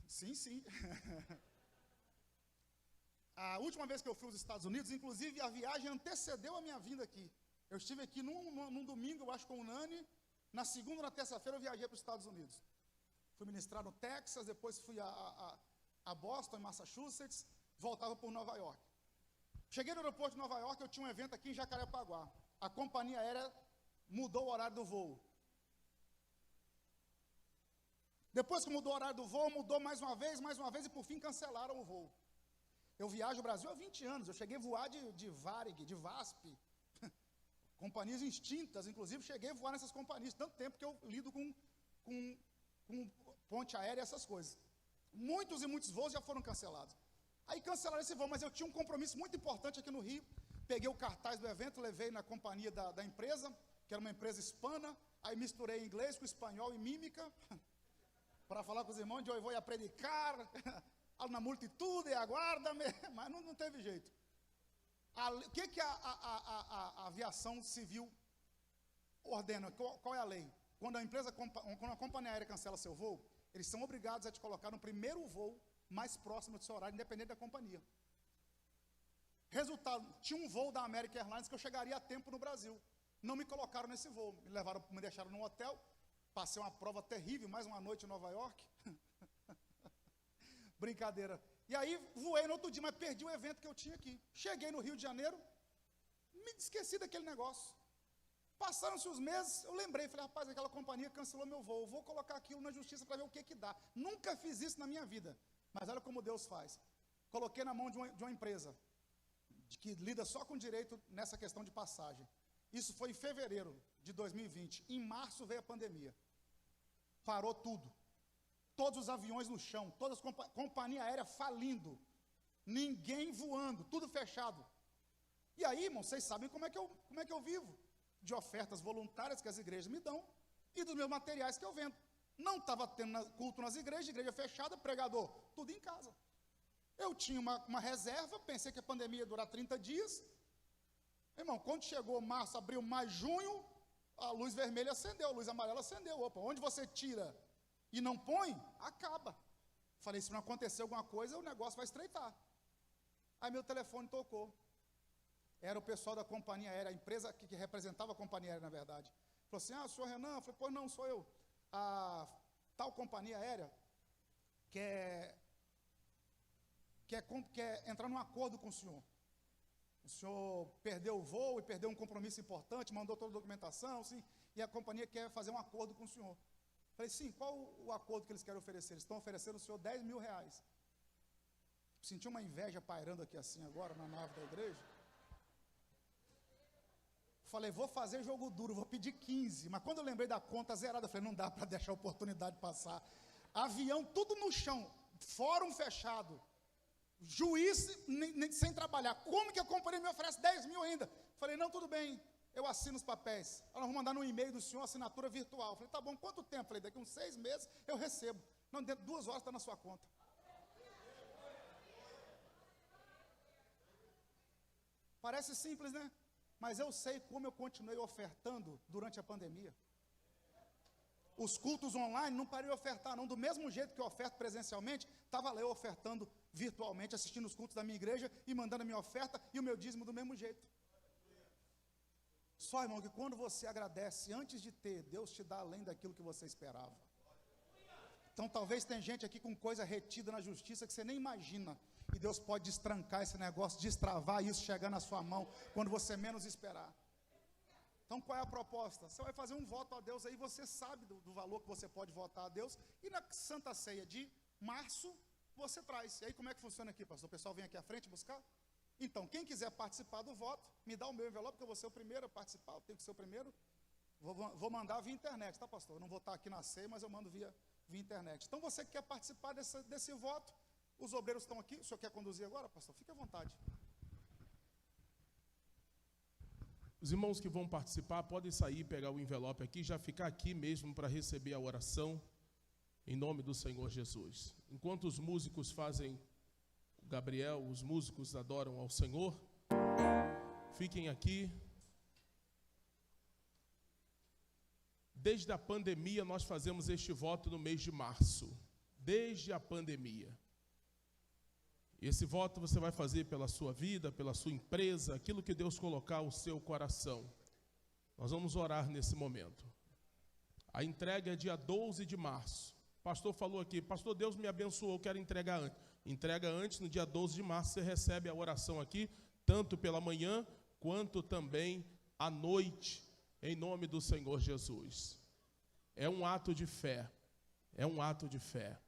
Sim. A última vez que eu fui aos Estados Unidos, inclusive a viagem antecedeu a minha vinda aqui. Eu estive aqui num domingo, eu acho, com o Nani. Na segunda ou na terça-feira eu viajei para os Estados Unidos. Fui ministrar no Texas, depois fui a Boston, em Massachusetts, voltava por Nova York. Cheguei no aeroporto de Nova York, eu tinha um evento aqui em Jacarepaguá. A companhia aérea mudou o horário do voo. Depois que mudou o horário do voo, mudou mais uma vez, e por fim cancelaram o voo. Eu viajo o Brasil há 20 anos, eu cheguei a voar de Varig, de VASP, companhias extintas, inclusive cheguei a voar nessas companhias, tanto tempo que eu lido com ponte aérea e essas coisas. Muitos e muitos voos já foram cancelados. Aí cancelaram esse voo, mas eu tinha um compromisso muito importante aqui no Rio. Peguei o cartaz do evento, levei na companhia da empresa, que era uma empresa hispana. Aí misturei inglês com espanhol e mímica, para falar com os irmãos de eu vou predicar, na multitude, aguarda-me, mas não teve jeito. O que a aviação civil ordena? Qual é a lei? Quando a companhia aérea cancela seu voo, eles são obrigados a te colocar no primeiro voo mais próximo do seu horário, independente da companhia. Resultado, tinha um voo da American Airlines que eu chegaria a tempo no Brasil. Não me colocaram nesse voo, me deixaram num hotel, passei uma prova terrível, mais uma noite em Nova York. Brincadeira. E aí voei no outro dia, mas perdi o evento que eu tinha aqui. Cheguei no Rio de Janeiro, me esqueci daquele negócio. Passaram-se os meses, eu lembrei, falei, rapaz, aquela companhia cancelou meu voo, vou colocar aquilo na justiça para ver o que dá. Nunca fiz isso na minha vida, mas olha como Deus faz. Coloquei na mão de uma empresa, que lida só com direito nessa questão de passagem. Isso foi em fevereiro de 2020. Em março veio a pandemia. Parou tudo. Todos os aviões no chão, todas as companhia aérea falindo. Ninguém voando, tudo fechado. E aí, irmão, vocês sabem como é que eu vivo. De ofertas voluntárias que as igrejas me dão e dos meus materiais que eu vendo. Não estava tendo culto nas igrejas, igreja fechada, pregador, tudo em casa. Eu tinha uma reserva, pensei que a pandemia ia durar 30 dias. Irmão, quando chegou março, abril, maio, junho, a luz vermelha acendeu, a luz amarela acendeu. Opa, onde você tira e não põe, acaba. Falei, se não acontecer alguma coisa, o negócio vai estreitar. Aí meu telefone tocou. Era o pessoal da companhia aérea, a empresa que representava a companhia aérea, na verdade. Falou assim, senhor Renan? Eu falei, pois não, sou eu. A tal companhia aérea quer entrar num acordo com o senhor. O senhor perdeu o voo e perdeu um compromisso importante, mandou toda a documentação, sim, e a companhia quer fazer um acordo com o senhor. Falei, sim, qual o acordo que eles querem oferecer? Eles estão oferecendo ao senhor R$10 mil. Senti uma inveja pairando aqui assim agora, na nave da igreja. Falei, vou fazer jogo duro, vou pedir 15. Mas quando eu lembrei da conta zerada, eu falei, não dá para deixar a oportunidade passar. Avião tudo no chão, fórum fechado. Juiz sem trabalhar. Como que a companhia me oferece 10 mil ainda? Falei, não, tudo bem, eu assino os papéis. Ela vai mandar no e-mail do senhor assinatura virtual. Falei, tá bom, quanto tempo? Falei, daqui uns 6 meses eu recebo. Não, dentro de 2 horas está na sua conta. Parece simples, né? Mas eu sei como eu continuei ofertando durante a pandemia. Os cultos online não parei de ofertar, não. Do mesmo jeito que eu oferto presencialmente, estava lá eu ofertando virtualmente, assistindo os cultos da minha igreja e mandando a minha oferta e o meu dízimo do mesmo jeito. Só, irmão, que quando você agradece, antes de ter, Deus te dá além daquilo que você esperava. Então, talvez tem gente aqui com coisa retida na justiça que você nem imagina. E Deus pode destrancar esse negócio, destravar isso, chegar na sua mão, quando você menos esperar. Então, qual é a proposta? Você vai fazer um voto a Deus aí, você sabe do valor que você pode votar a Deus. E na Santa Ceia de março, você traz. E aí, como é que funciona aqui, pastor? O pessoal vem aqui à frente buscar? Então, quem quiser participar do voto, me dá o meu envelope, porque eu vou ser o primeiro a participar, eu tenho que ser o primeiro. Vou mandar via internet, tá, pastor? Eu não vou estar aqui na ceia, mas eu mando via internet. Então, você que quer participar desse voto, os obreiros estão aqui. O senhor quer conduzir agora, pastor? Fique à vontade. Os irmãos que vão participar podem sair, pegar o envelope aqui, já ficar aqui mesmo para receber a oração, em nome do Senhor Jesus. Enquanto os músicos fazem, Gabriel, os músicos adoram ao Senhor, fiquem aqui. Desde a pandemia nós fazemos este voto no mês de março, desde a pandemia. Esse voto você vai fazer pela sua vida, pela sua empresa, aquilo que Deus colocar ao seu coração. Nós vamos orar nesse momento. A entrega é dia 12 de março. O pastor falou aqui, pastor, Deus me abençoou, eu quero entregar antes. Entrega antes, no dia 12 de março você recebe a oração aqui, tanto pela manhã, quanto também à noite, em nome do Senhor Jesus. É um ato de fé, é um ato de fé.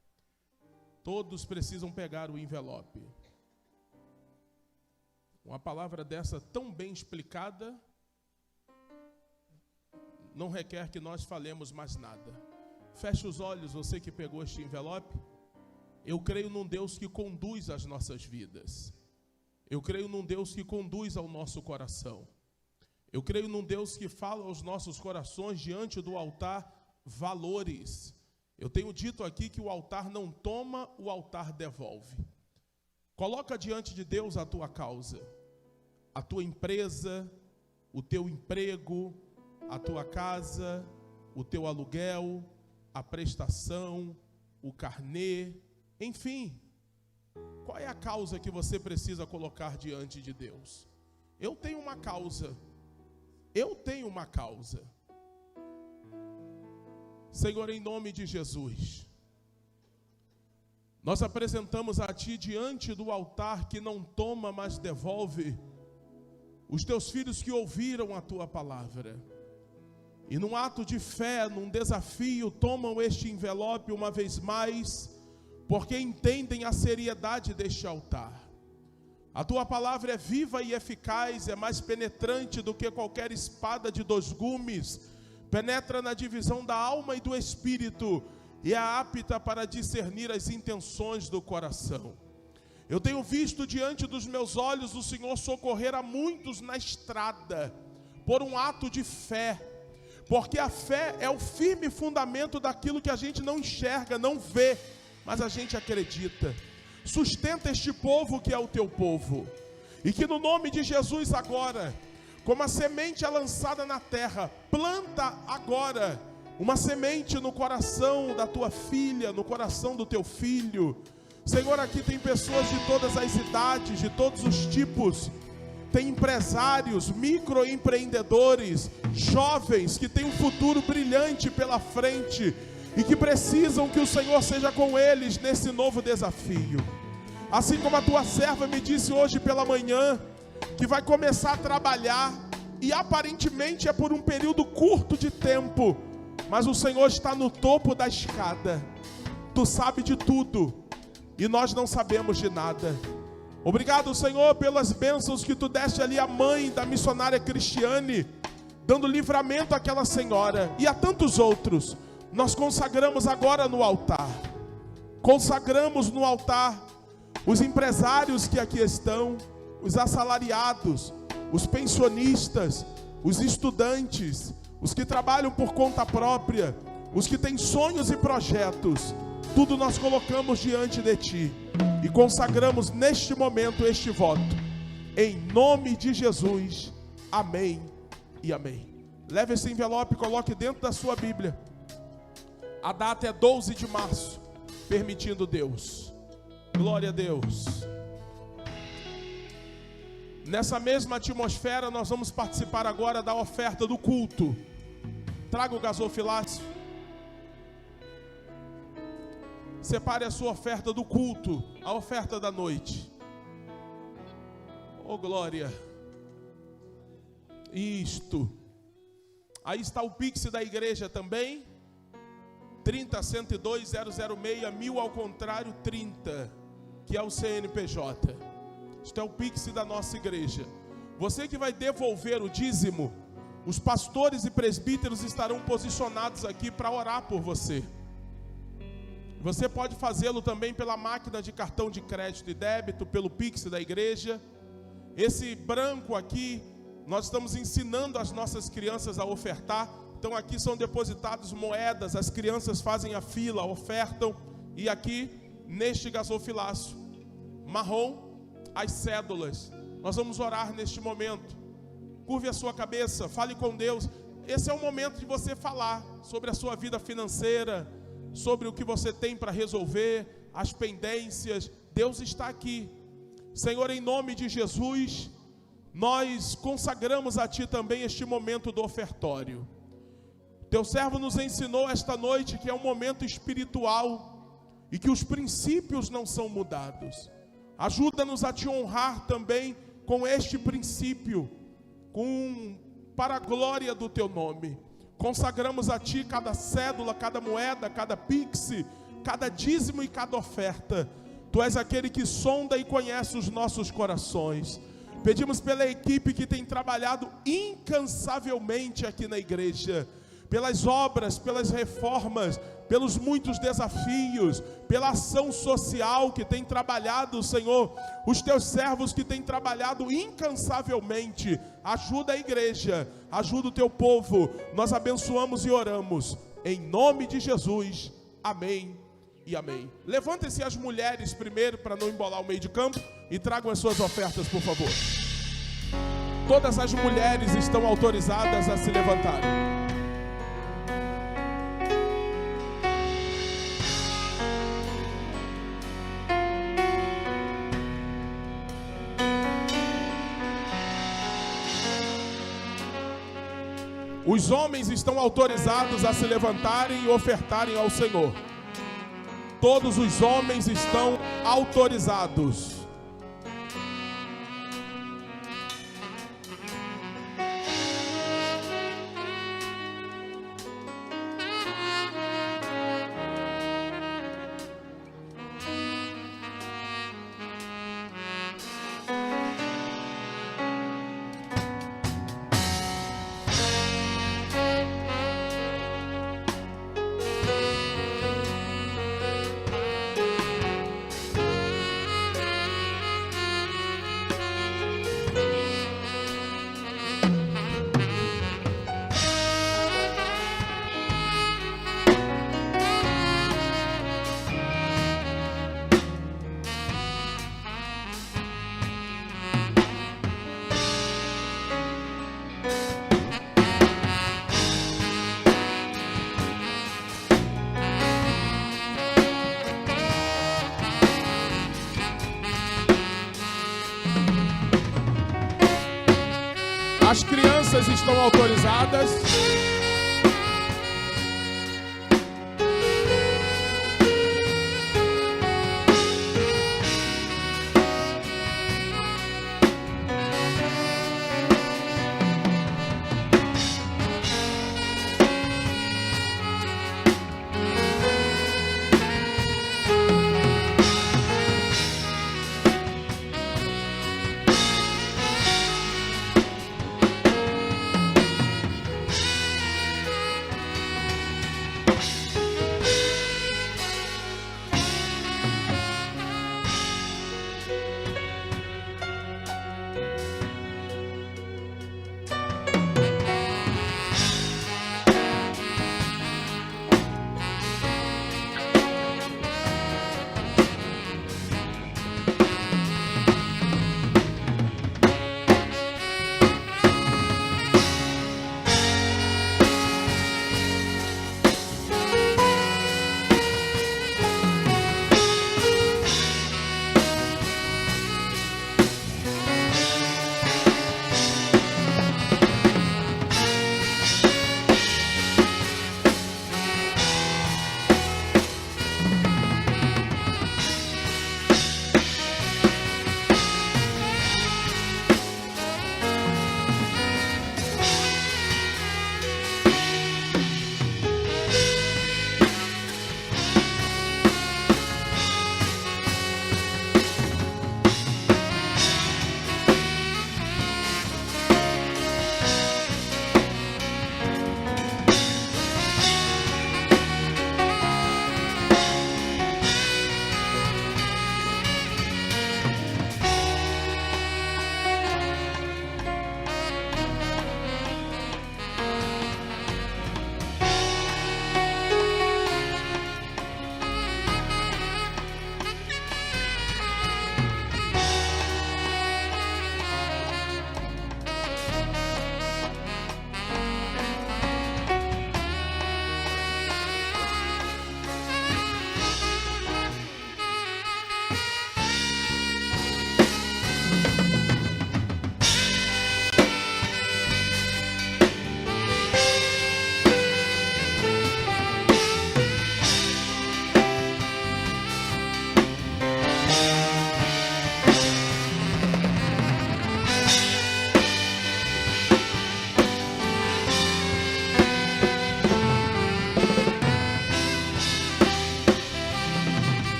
Todos precisam pegar o envelope. Uma palavra dessa tão bem explicada não requer que nós falemos mais nada. Feche os olhos, você que pegou este envelope. Eu creio num Deus que conduz as nossas vidas. Eu creio num Deus que conduz ao nosso coração. Eu creio num Deus que fala aos nossos corações diante do altar valores. Eu tenho dito aqui que o altar não toma, o altar devolve. Coloca diante de Deus a tua causa, a tua empresa, o teu emprego, a tua casa, o teu aluguel, a prestação, o carnê, enfim. Qual é a causa que você precisa colocar diante de Deus? Eu tenho uma causa. Eu tenho uma causa. Senhor, em nome de Jesus, nós apresentamos a Ti diante do altar que não toma, mas devolve, os Teus filhos que ouviram a Tua palavra. E num ato de fé, num desafio, tomam este envelope uma vez mais, porque entendem a seriedade deste altar. A Tua palavra é viva e eficaz, é mais penetrante do que qualquer espada de 2 gumes, penetra na divisão da alma e do espírito, e é apta para discernir as intenções do coração. Eu tenho visto diante dos meus olhos o Senhor socorrer a muitos na estrada, por um ato de fé, porque a fé é o firme fundamento daquilo que a gente não enxerga, não vê, mas a gente acredita. Sustenta este povo que é o teu povo, e que no nome de Jesus agora, como a semente é lançada na terra, planta agora uma semente no coração da tua filha, no coração do teu filho. Senhor, aqui tem pessoas de todas as idades, de todos os tipos. Tem empresários, microempreendedores, jovens que têm um futuro brilhante pela frente e que precisam que o Senhor seja com eles nesse novo desafio. Assim como a tua serva me disse hoje pela manhã, que vai começar a trabalhar e aparentemente é por um período curto de tempo, mas o Senhor está no topo da escada. Tu sabe de tudo e nós não sabemos de nada. Obrigado, Senhor, pelas bênçãos que Tu deste ali à mãe da missionária Cristiane, dando livramento àquela senhora e a tantos outros. Nós consagramos agora no altar. Consagramos no altar os empresários que aqui estão, os assalariados, os pensionistas, os estudantes, os que trabalham por conta própria, os que têm sonhos e projetos. Tudo nós colocamos diante de Ti e consagramos neste momento este voto, em nome de Jesus, amém e amém. Leve esse envelope e coloque dentro da sua Bíblia. A data é 12 de março, permitindo Deus. Glória a Deus. Nessa mesma atmosfera, nós vamos participar agora da oferta do culto. Traga o gasofilácio. Separe a sua oferta do culto, a oferta da noite. Oh, glória. Isto. Aí está o Pix da igreja também. 30-102-006, 1000 ao contrário 30, que é o CNPJ. Isto é o Pix da nossa igreja. Você que vai devolver o dízimo, os pastores e presbíteros estarão posicionados aqui para orar por você. Você pode fazê-lo também pela máquina de cartão de crédito e débito, pelo Pix da igreja. Esse branco aqui, nós estamos ensinando as nossas crianças a ofertar. Então aqui são depositadas moedas, as crianças fazem a fila, ofertam. E aqui, neste gasofilácio marrom, as cédulas. Nós vamos orar neste momento. Curve a sua cabeça, fale com Deus. Esse é o momento de você falar sobre a sua vida financeira, sobre o que você tem para resolver, as pendências. Deus está aqui. Senhor, em nome de Jesus, nós consagramos a Ti também este momento do ofertório. Teu servo nos ensinou esta noite que é um momento espiritual e que os princípios não são mudados. Ajuda-nos a Te honrar também com este princípio, para a glória do Teu nome. Consagramos a Ti cada cédula, cada moeda, cada pix, cada dízimo e cada oferta. Tu és aquele que sonda e conhece os nossos corações. Pedimos pela equipe que tem trabalhado incansavelmente aqui na igreja. pelas obras, pelas reformas, pelos muitos desafios, pela ação social que tem trabalhado, Senhor, os teus servos que têm trabalhado incansavelmente. Ajuda a igreja, ajuda o teu povo. Nós abençoamos e oramos em nome de Jesus. Amém e amém. Levantem-se as mulheres primeiro, para não embolar o meio de campo, e tragam as suas ofertas, por favor. Todas as mulheres estão autorizadas a se levantarem. Os homens estão autorizados a se levantarem e ofertarem ao Senhor. Todos os homens estão autorizados. As crianças estão autorizadas.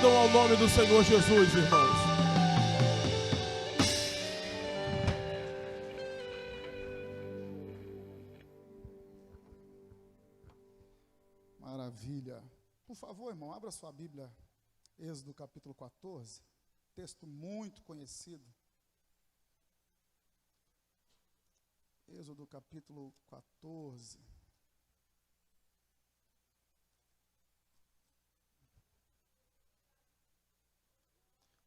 Aplaudam ao nome do Senhor Jesus, irmãos. Maravilha. Por favor, irmão, abra sua Bíblia, Êxodo capítulo 14, texto muito conhecido. Êxodo capítulo 14.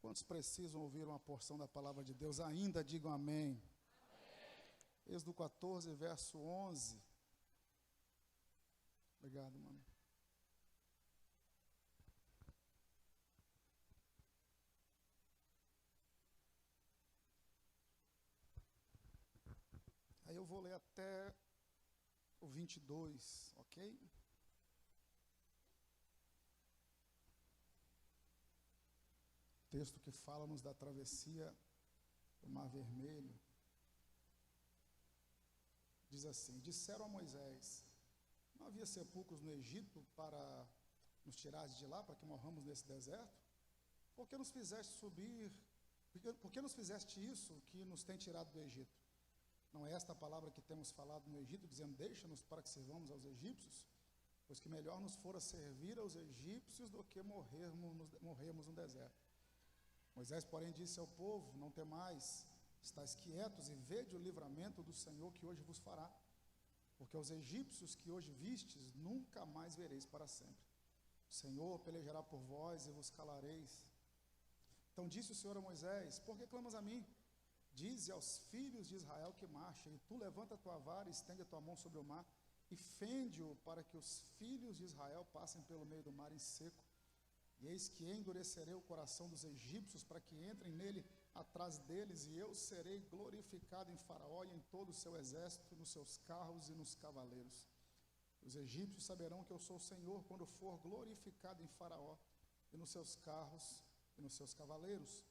Quantos precisam ouvir uma porção da palavra de Deus? Ainda digam amém. Amém. Êxodo 14, verso 11. Obrigado, mano. Aí eu vou ler até o 22, ok? Texto que fala-nos da travessia do Mar Vermelho. Diz assim: disseram a Moisés: não havia sepulcros no Egito para nos tirares de lá, para que morramos nesse deserto? Por que nos fizeste subir? Por que nos fizeste isso que nos tem tirado do Egito? Não é esta a palavra que temos falado no Egito, dizendo: deixa-nos para que sirvamos aos egípcios? Pois que melhor nos fora servir aos egípcios do que morrermos no deserto. Moisés, porém, disse ao povo: não temais, estais quietos e vede o livramento do Senhor que hoje vos fará. Porque os egípcios que hoje vistes, nunca mais vereis para sempre. O Senhor pelejará por vós e vos calareis. Então disse o Senhor a Moisés: por que clamas a mim? Dize aos filhos de Israel que marchem, e tu levanta a tua vara e estende a tua mão sobre o mar, e fende-o para que os filhos de Israel passem pelo meio do mar em seco. E eis que endurecerei o coração dos egípcios para que entrem nele atrás deles, e eu serei glorificado em Faraó e em todo o seu exército, nos seus carros e nos cavaleiros. Os egípcios saberão que eu sou o Senhor quando for glorificado em Faraó e nos seus carros e nos seus cavaleiros.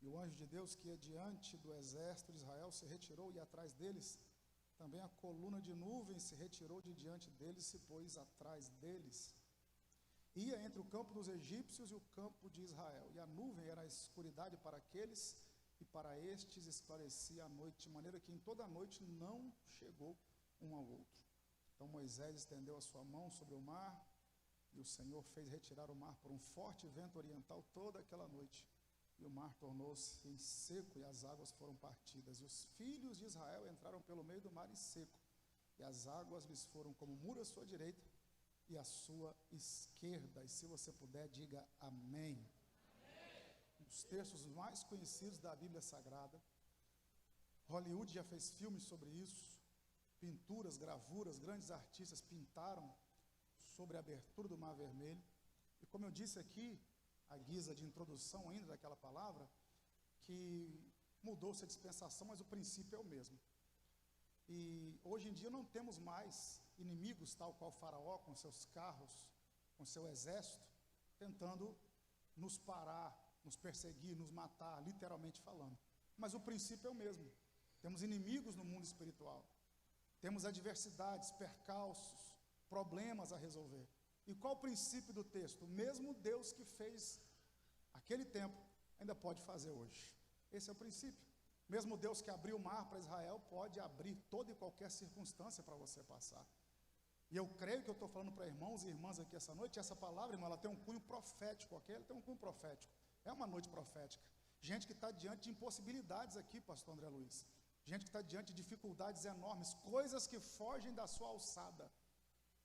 E o anjo de Deus que ia diante do exército de Israel se retirou, e atrás deles também a coluna de nuvem se retirou de diante deles, se pôs atrás deles. Ia entre o campo dos egípcios e o campo de Israel, e a nuvem era a escuridade para aqueles, e para estes esclarecia a noite, de maneira que em toda a noite não chegou um ao outro. Então Moisés estendeu a sua mão sobre o mar, e o Senhor fez retirar o mar por um forte vento oriental toda aquela noite. E o mar tornou-se em seco, e as águas foram partidas. E os filhos de Israel entraram pelo meio do mar em seco, e as águas lhes foram como muro à sua direita e à sua esquerda. E se você puder, diga amém. Amém. Um dos textos mais conhecidos da Bíblia Sagrada. Hollywood já fez filmes sobre isso, pinturas, gravuras, grandes artistas pintaram sobre a abertura do Mar Vermelho. E como eu disse aqui, a guisa de introdução ainda daquela palavra, que mudou-se a dispensação, mas o princípio é o mesmo. E hoje em dia não temos mais inimigos tal qual Faraó, com seus carros, com seu exército, tentando nos parar, nos perseguir, nos matar, literalmente falando. Mas o princípio é o mesmo. Temos inimigos no mundo espiritual. Temos adversidades, percalços, problemas a resolver. E qual o princípio do texto? O mesmo Deus que fez aquele tempo, ainda pode fazer hoje. Esse é o princípio. Mesmo Deus que abriu o mar para Israel, pode abrir toda e qualquer circunstância para você passar. E eu creio que eu estou falando para irmãos e irmãs aqui essa noite, essa palavra, irmão, ela tem um cunho profético, ok? Ela tem um cunho profético. É uma noite profética. Gente que está diante de impossibilidades aqui, pastor André Luiz. Gente que está diante de dificuldades enormes, coisas que fogem da sua alçada.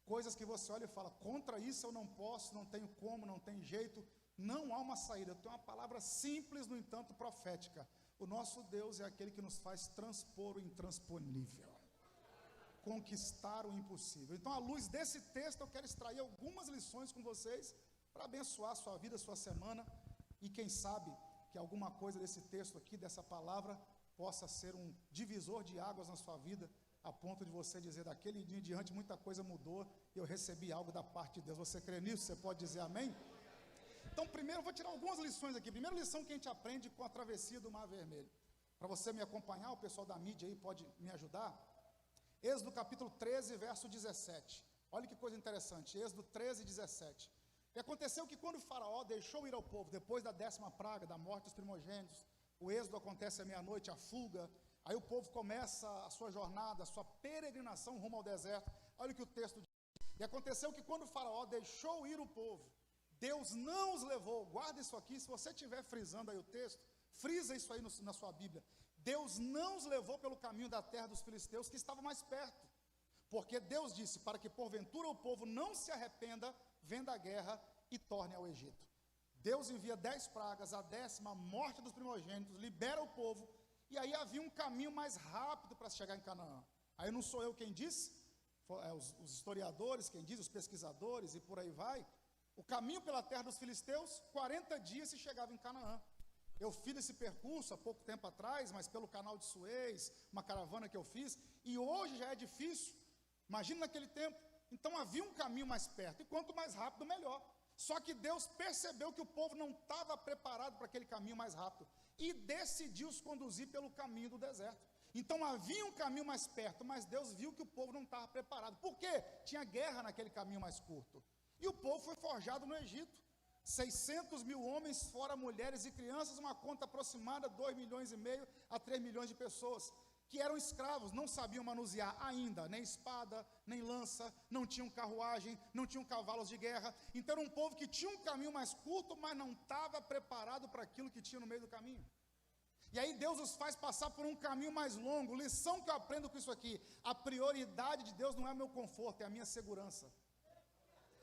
Coisas que você olha e fala: contra isso eu não posso, não tenho como, não tem jeito. Não há uma saída. Eu tenho uma palavra simples, no entanto profética. O nosso Deus é aquele que nos faz transpor o intransponível, conquistar o impossível. Então, à luz desse texto, eu quero extrair algumas lições com vocês para abençoar a sua vida, a sua semana, e quem sabe que alguma coisa desse texto aqui, dessa palavra, possa ser um divisor de águas na sua vida, a ponto de você dizer: daquele dia em diante muita coisa mudou e eu recebi algo da parte de Deus. Você crê nisso? Você pode dizer amém? Então, primeiro eu vou tirar algumas lições aqui. Primeira lição que a gente aprende com a travessia do Mar Vermelho. Para você me acompanhar, o pessoal da mídia aí pode me ajudar. Êxodo capítulo 13, verso 17. Olha que coisa interessante. Êxodo 13, 17. E aconteceu que quando o faraó deixou ir ao povo, depois da 10ª praga, da morte dos primogênitos, o êxodo acontece à meia-noite, a fuga, aí o povo começa a sua jornada, a sua peregrinação rumo ao deserto. Olha o que o texto diz. E aconteceu que quando o faraó deixou ir o povo, Deus não os levou. Guarda isso aqui, se você estiver frisando aí o texto, frisa isso aí na sua Bíblia. Deus não os levou pelo caminho da terra dos filisteus, que estava mais perto. Porque Deus disse, para que porventura o povo não se arrependa, venda a guerra e torne ao Egito. Deus envia 10 pragas, a 10ª, a morte dos primogênitos, libera o povo, e aí havia um caminho mais rápido para chegar em Canaã. Aí não sou eu quem disse, os historiadores quem diz, os pesquisadores e por aí vai. O caminho pela terra dos filisteus, 40 dias se chegava em Canaã. Eu fiz esse percurso há pouco tempo atrás, mas pelo canal de Suez, uma caravana que eu fiz, e hoje já é difícil. Imagina naquele tempo. Então havia um caminho mais perto, e quanto mais rápido, melhor. Só que Deus percebeu que o povo não estava preparado para aquele caminho mais rápido, e decidiu os conduzir pelo caminho do deserto. Então havia um caminho mais perto, mas Deus viu que o povo não estava preparado. Por quê? Tinha guerra naquele caminho mais curto. E o povo foi forjado no Egito. 600 mil homens, fora mulheres e crianças, uma conta aproximada, 2,5 milhões a 3 milhões de pessoas, que eram escravos, não sabiam manusear ainda, nem espada, nem lança, não tinham carruagem, não tinham cavalos de guerra. Então era um povo que tinha um caminho mais curto, mas não estava preparado para aquilo que tinha no meio do caminho. E aí Deus os faz passar por um caminho mais longo. Lição que eu aprendo com isso aqui: a prioridade de Deus não é o meu conforto, é a minha segurança.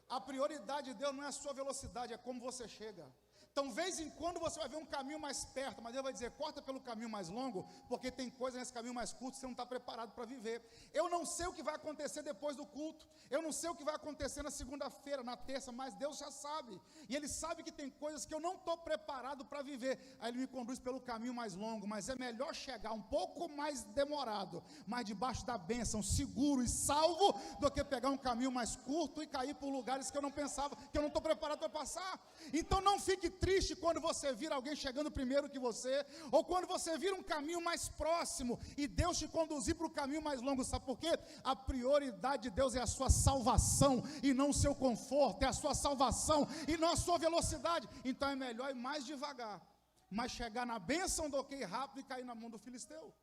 A prioridade de Deus não é a sua velocidade, é como você chega. Então, vez em quando você vai ver um caminho mais perto, mas Deus vai dizer, corta pelo caminho mais longo, porque tem coisa nesse caminho mais curto que você não está preparado para viver. Eu não sei o que vai acontecer depois do culto, eu não sei o que vai acontecer na segunda-feira, na terça, mas Deus já sabe. E Ele sabe que tem coisas que eu não estou preparado para viver. Aí Ele me conduz pelo caminho mais longo, mas é melhor chegar um pouco mais demorado, mas debaixo da bênção, seguro e salvo, do que pegar um caminho mais curto e cair por lugares que eu não pensava, que eu não estou preparado para passar. Então não fique triste quando você vir alguém chegando primeiro que você, ou quando você vir um caminho mais próximo e Deus te conduzir para o caminho mais longo. Sabe por quê? A prioridade de Deus é a sua salvação e não o seu conforto, é a sua salvação e não a sua velocidade. Então é melhor ir mais devagar, mas chegar na bênção do que ir rápido e cair na mão do filisteu.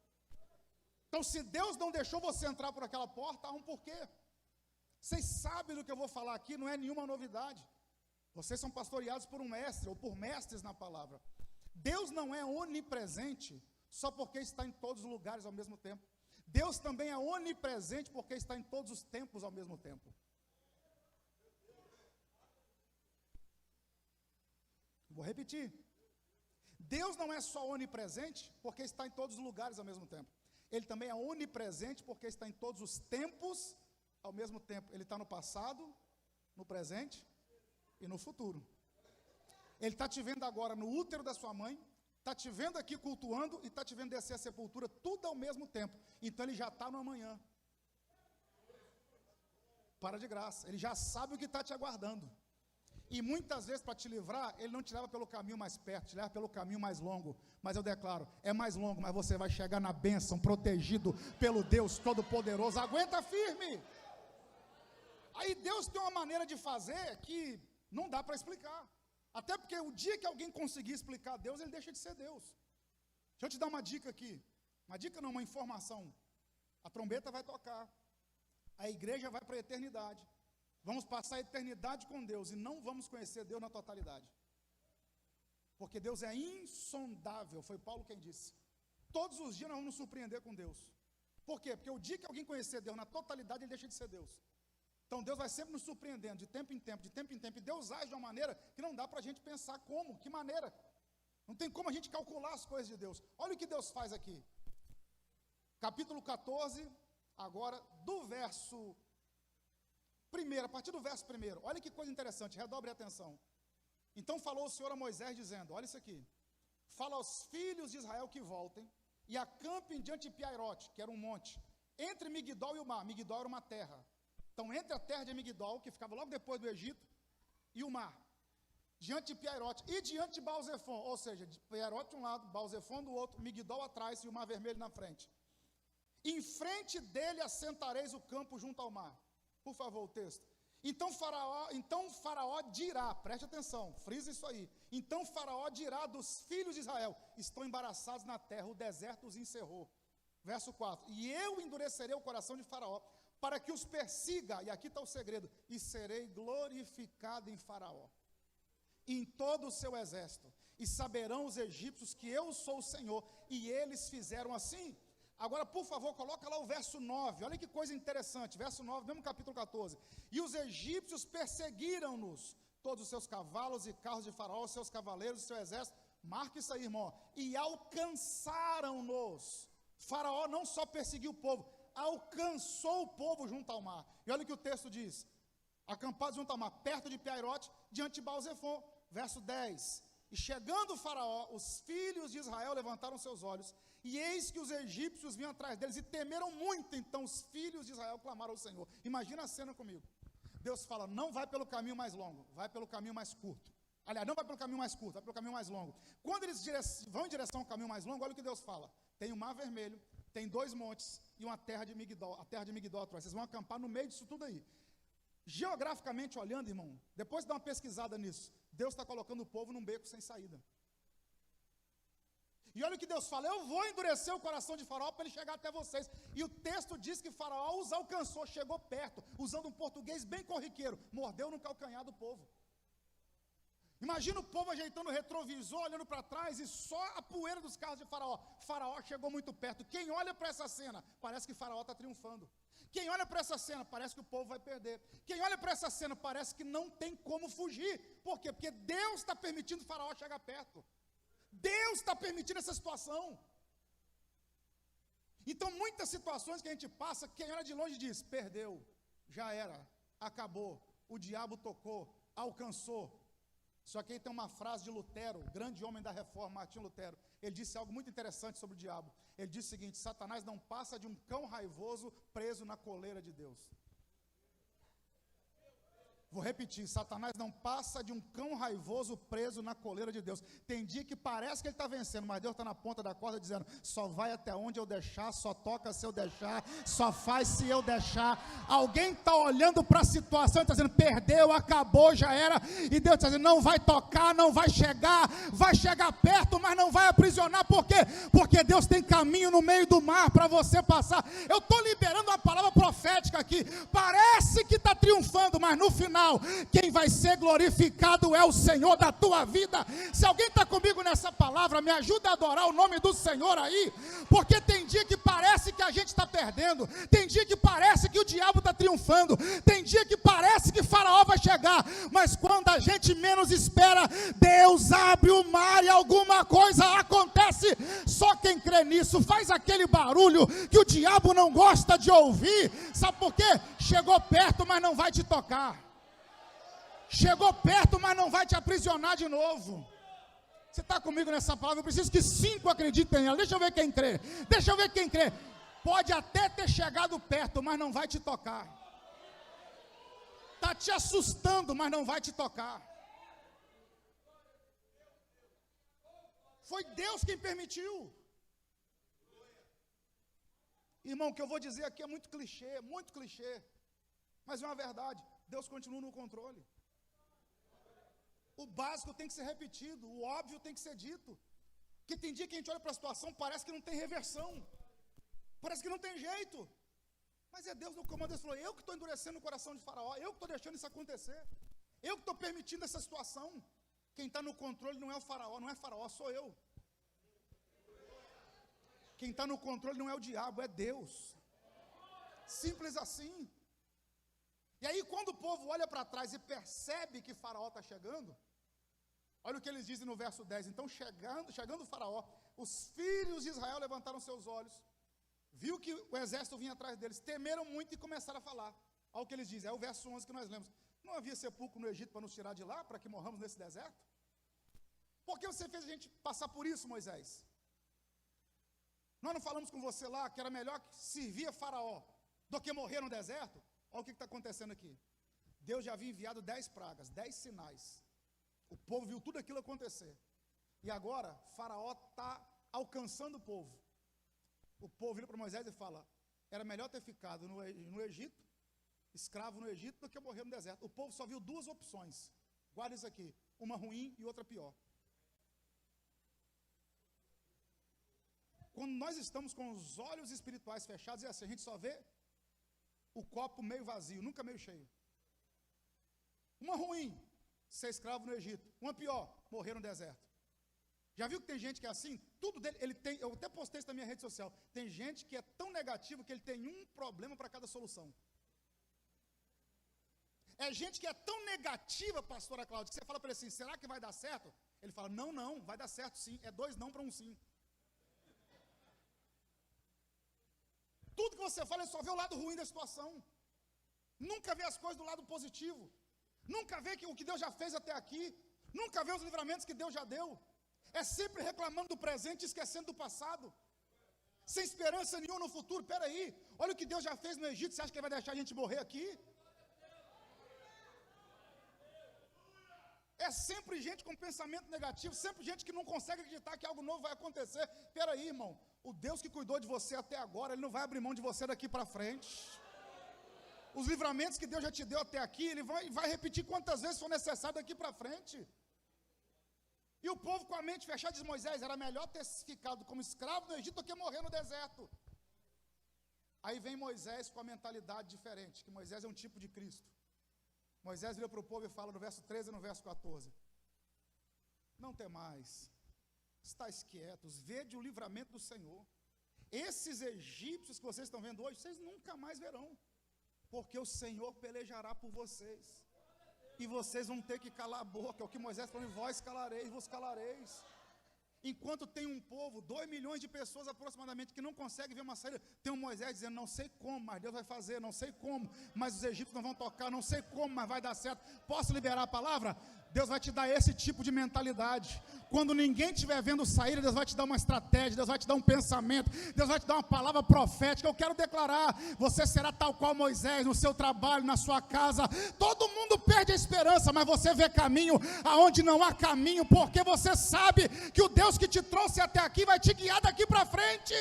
Então, se Deus não deixou você entrar por aquela porta, há um porquê. Vocês sabem do que eu vou falar aqui, não é nenhuma novidade. Vocês são pastoreados por um mestre, ou por mestres na palavra. Deus não é onipresente só porque está em todos os lugares ao mesmo tempo. Deus também é onipresente porque está em todos os tempos ao mesmo tempo. Vou repetir. Deus não é só onipresente porque está em todos os lugares ao mesmo tempo. Ele também é onipresente porque está em todos os tempos ao mesmo tempo. Ele está no passado, no presente e no futuro. Ele está te vendo agora no útero da sua mãe, está te vendo aqui cultuando e está te vendo descer a sepultura, tudo ao mesmo tempo. Então ele já está no amanhã. Para de graça, ele já sabe o que está te aguardando. E muitas vezes, para te livrar, ele não te leva pelo caminho mais perto, te leva pelo caminho mais longo. Mas eu declaro, é mais longo, mas você vai chegar na bênção, protegido pelo Deus Todo-Poderoso. Aguenta firme. Aí Deus tem uma maneira de fazer que não dá para explicar. Até porque o dia que alguém conseguir explicar Deus, ele deixa de ser Deus. Deixa eu te dar uma dica aqui. Uma dica não, uma informação. A trombeta vai tocar. A igreja vai para a eternidade. Vamos passar a eternidade com Deus e não vamos conhecer Deus na totalidade. Porque Deus é insondável, foi Paulo quem disse. Todos os dias nós vamos nos surpreender com Deus. Por quê? Porque o dia que alguém conhecer Deus na totalidade, ele deixa de ser Deus. Então Deus vai sempre nos surpreendendo, de tempo em tempo, de tempo em tempo. E Deus age de uma maneira que não dá para a gente pensar como, que maneira. Não tem como a gente calcular as coisas de Deus. Olha o que Deus faz aqui. Capítulo 14, agora do verso 1, a partir do verso 1. Olha que coisa interessante, redobre a atenção. Então falou o Senhor a Moisés dizendo, olha isso aqui. Fala aos filhos de Israel que voltem e acampem diante de Piairote, que era um monte, entre Migdol e o mar. Migdol era uma terra. Então, entre a terra de Migdol, que ficava logo depois do Egito, e o mar, diante de Piairote e diante de Baal-Zefon, ou seja, de Piairote de um lado, Baal-Zefon do outro, Migdol atrás e o mar vermelho na frente. Em frente dele assentareis o campo junto ao mar. Por favor, o texto. Então Faraó dirá, preste atenção, frisa isso aí. Então Faraó dirá dos filhos de Israel: estão embaraçados na terra, o deserto os encerrou. Verso 4: e eu endurecerei o coração de Faraó, para que os persiga, e aqui está o segredo, e serei glorificado em Faraó, e em todo o seu exército, e saberão os egípcios que eu sou o Senhor, e eles fizeram assim. Agora, por favor, coloca lá o verso 9, olha que coisa interessante, verso 9, mesmo capítulo 14. E os egípcios perseguiram-nos, todos os seus cavalos e carros de Faraó, os seus cavaleiros, o seu exército, marca isso aí, irmão, e alcançaram-nos. Faraó não só perseguiu o povo, alcançou o povo junto ao mar. E olha o que o texto diz: acampados junto ao mar, perto de Piairote, diante de Baal-Zefon. Verso 10: e chegando o Faraó, os filhos de Israel levantaram seus olhos, e eis que os egípcios vinham atrás deles, e temeram muito. Então os filhos de Israel clamaram ao Senhor. Imagina a cena comigo. Deus fala: não vai pelo caminho mais longo, vai pelo caminho mais curto. Aliás, não vai pelo caminho mais curto, vai pelo caminho mais longo. Quando eles vão em direção ao caminho mais longo, olha o que Deus fala: tem o Mar Vermelho, tem 2 montes e uma terra de Migdol, a terra de Migdol atrás. Vocês vão acampar no meio disso tudo aí. Geograficamente olhando, irmão, depois de dar uma pesquisada nisso, Deus está colocando o povo num beco sem saída. E olha o que Deus fala: eu vou endurecer o coração de Faraó para ele chegar até vocês. E o texto diz que Faraó os alcançou, chegou perto, usando um português bem corriqueiro, mordeu no calcanhar do povo. Imagina o povo ajeitando o retrovisor, olhando para trás, e só a poeira dos carros de Faraó. Faraó chegou muito perto. Quem olha para essa cena, parece que Faraó está triunfando. Quem olha para essa cena, parece que o povo vai perder. Quem olha para essa cena, parece que não tem como fugir. Por quê? Porque Deus está permitindo Faraó chegar perto. Deus está permitindo essa situação. Então, muitas situações que a gente passa, quem olha de longe diz: perdeu, já era, acabou, o diabo tocou, alcançou. Só que aí tem uma frase de Lutero, o grande homem da reforma, Martinho Lutero. Ele disse algo muito interessante sobre o diabo. Ele disse o seguinte: Satanás não passa de um cão raivoso preso na coleira de Deus. Vou repetir: Satanás não passa de um cão raivoso preso na coleira de Deus. Tem dia que parece que ele está vencendo, mas Deus está na ponta da corda dizendo: só vai até onde eu deixar, só toca se eu deixar, só faz se eu deixar. Alguém está olhando para a situação e está dizendo: perdeu, acabou, já era. E Deus está dizendo: não vai tocar, não vai chegar perto, mas não vai aprisionar. Por quê? Porque Deus tem caminho no meio do mar para você passar. Eu estou liberando uma palavra profética aqui. Parece que está triunfando, mas no final quem vai ser glorificado é o Senhor da tua vida. Se alguém está comigo nessa palavra, me ajuda a adorar o nome do Senhor aí, porque tem dia que parece que a gente está perdendo, tem dia que parece que o diabo está triunfando, tem dia que parece que Faraó vai chegar, mas quando a gente menos espera, Deus abre o mar e alguma coisa acontece. Só quem crê nisso faz aquele barulho que o diabo não gosta de ouvir. Sabe por quê? Chegou perto, mas não vai te tocar. Chegou perto, mas não vai te aprisionar de novo. Você está comigo nessa palavra? Eu preciso que 5 acreditem nela. Deixa eu ver quem crê. Deixa eu ver quem crê. Pode até ter chegado perto, mas não vai te tocar. Está te assustando, mas não vai te tocar. Foi Deus quem permitiu. Irmão, o que eu vou dizer aqui é muito clichê, mas é uma verdade. Deus continua no controle. O básico tem que ser repetido, o óbvio tem que ser dito. Porque tem dia que a gente olha para a situação, parece que não tem reversão, parece que não tem jeito. Mas é Deus no comando. Deus falou: eu que estou endurecendo o coração de Faraó, eu que estou deixando isso acontecer, eu que estou permitindo essa situação. Quem está no controle não é o Faraó, não é Faraó, sou eu. Quem está no controle não é o diabo, é Deus. Simples assim. E aí quando o povo olha para trás e percebe que Faraó está chegando, olha o que eles dizem no verso 10. Então chegando o Faraó, os filhos de Israel levantaram seus olhos, viu que o exército vinha atrás deles, temeram muito e começaram a falar. Olha o que eles dizem, é o verso 11 que nós lemos: não havia sepulcro no Egito para nos tirar de lá, para que morramos nesse deserto? Por que você fez a gente passar por isso, Moisés? Nós não falamos com você lá que era melhor servir a Faraó do que morrer no deserto? Olha o que está acontecendo aqui. Deus já havia enviado 10 pragas, 10 sinais. O povo viu tudo aquilo acontecer. E agora, Faraó está alcançando o povo. O povo vira para Moisés e fala: era melhor ter ficado no Egito escravo no Egito do que morrer no deserto. O povo só viu duas opções. Guarda isso aqui, uma ruim e outra pior. Quando nós estamos com os olhos espirituais fechados, é assim, a gente só vê o copo meio vazio, nunca meio cheio. Uma ruim, ser escravo no Egito. Uma pior, morrer no deserto. Já viu que tem gente que é assim? Tudo dele, ele tem, eu até postei isso na minha rede social. Tem gente que é tão negativo que ele tem um problema para cada solução. É gente que é tão negativa, pastora Cláudia, que você fala para ele assim, será que vai dar certo? Ele fala, não, vai dar certo sim. É 2 não para 1 sim. Tudo que você fala, ele só vê o lado ruim da situação. Nunca vê as coisas do lado positivo. Nunca vê o que Deus já fez até aqui. Nunca vê os livramentos que Deus já deu. É sempre reclamando do presente e esquecendo do passado. Sem esperança nenhuma no futuro. Peraí, olha o que Deus já fez no Egito. Você acha que Ele vai deixar a gente morrer aqui? É sempre gente com pensamento negativo, sempre gente que não consegue acreditar que algo novo vai acontecer. Peraí, irmão, o Deus que cuidou de você até agora, Ele não vai abrir mão de você daqui para frente. Os livramentos que Deus já te deu até aqui, Ele vai repetir quantas vezes for necessário daqui para frente. E o povo com a mente fechada diz, Moisés, era melhor ter ficado como escravo no Egito do que morrer no deserto. Aí vem Moisés com a mentalidade diferente, que Moisés é um tipo de Cristo. Moisés vira para o povo e fala no verso 13 e no verso 14. Não temais, estáis quietos, vede o livramento do Senhor. Esses egípcios que vocês estão vendo hoje, vocês nunca mais verão. Porque o Senhor pelejará por vocês. E vocês vão ter que calar a boca. É o que Moisés falou, vós calareis, vos calareis. Enquanto tem um povo, 2 milhões de pessoas aproximadamente, que não conseguem ver uma saída, tem um Moisés dizendo, não sei como, mas Deus vai fazer, não sei como, mas os egípcios não vão tocar, não sei como, mas vai dar certo. Posso liberar a palavra? Deus vai te dar esse tipo de mentalidade. Quando ninguém estiver vendo saída, Deus vai te dar uma estratégia, Deus vai te dar um pensamento, Deus vai te dar uma palavra profética. Eu quero declarar, você será tal qual Moisés, no seu trabalho, na sua casa. Todo mundo perde a esperança, mas você vê caminho aonde não há caminho, porque você sabe que o Deus que te trouxe até aqui vai te guiar daqui para frente.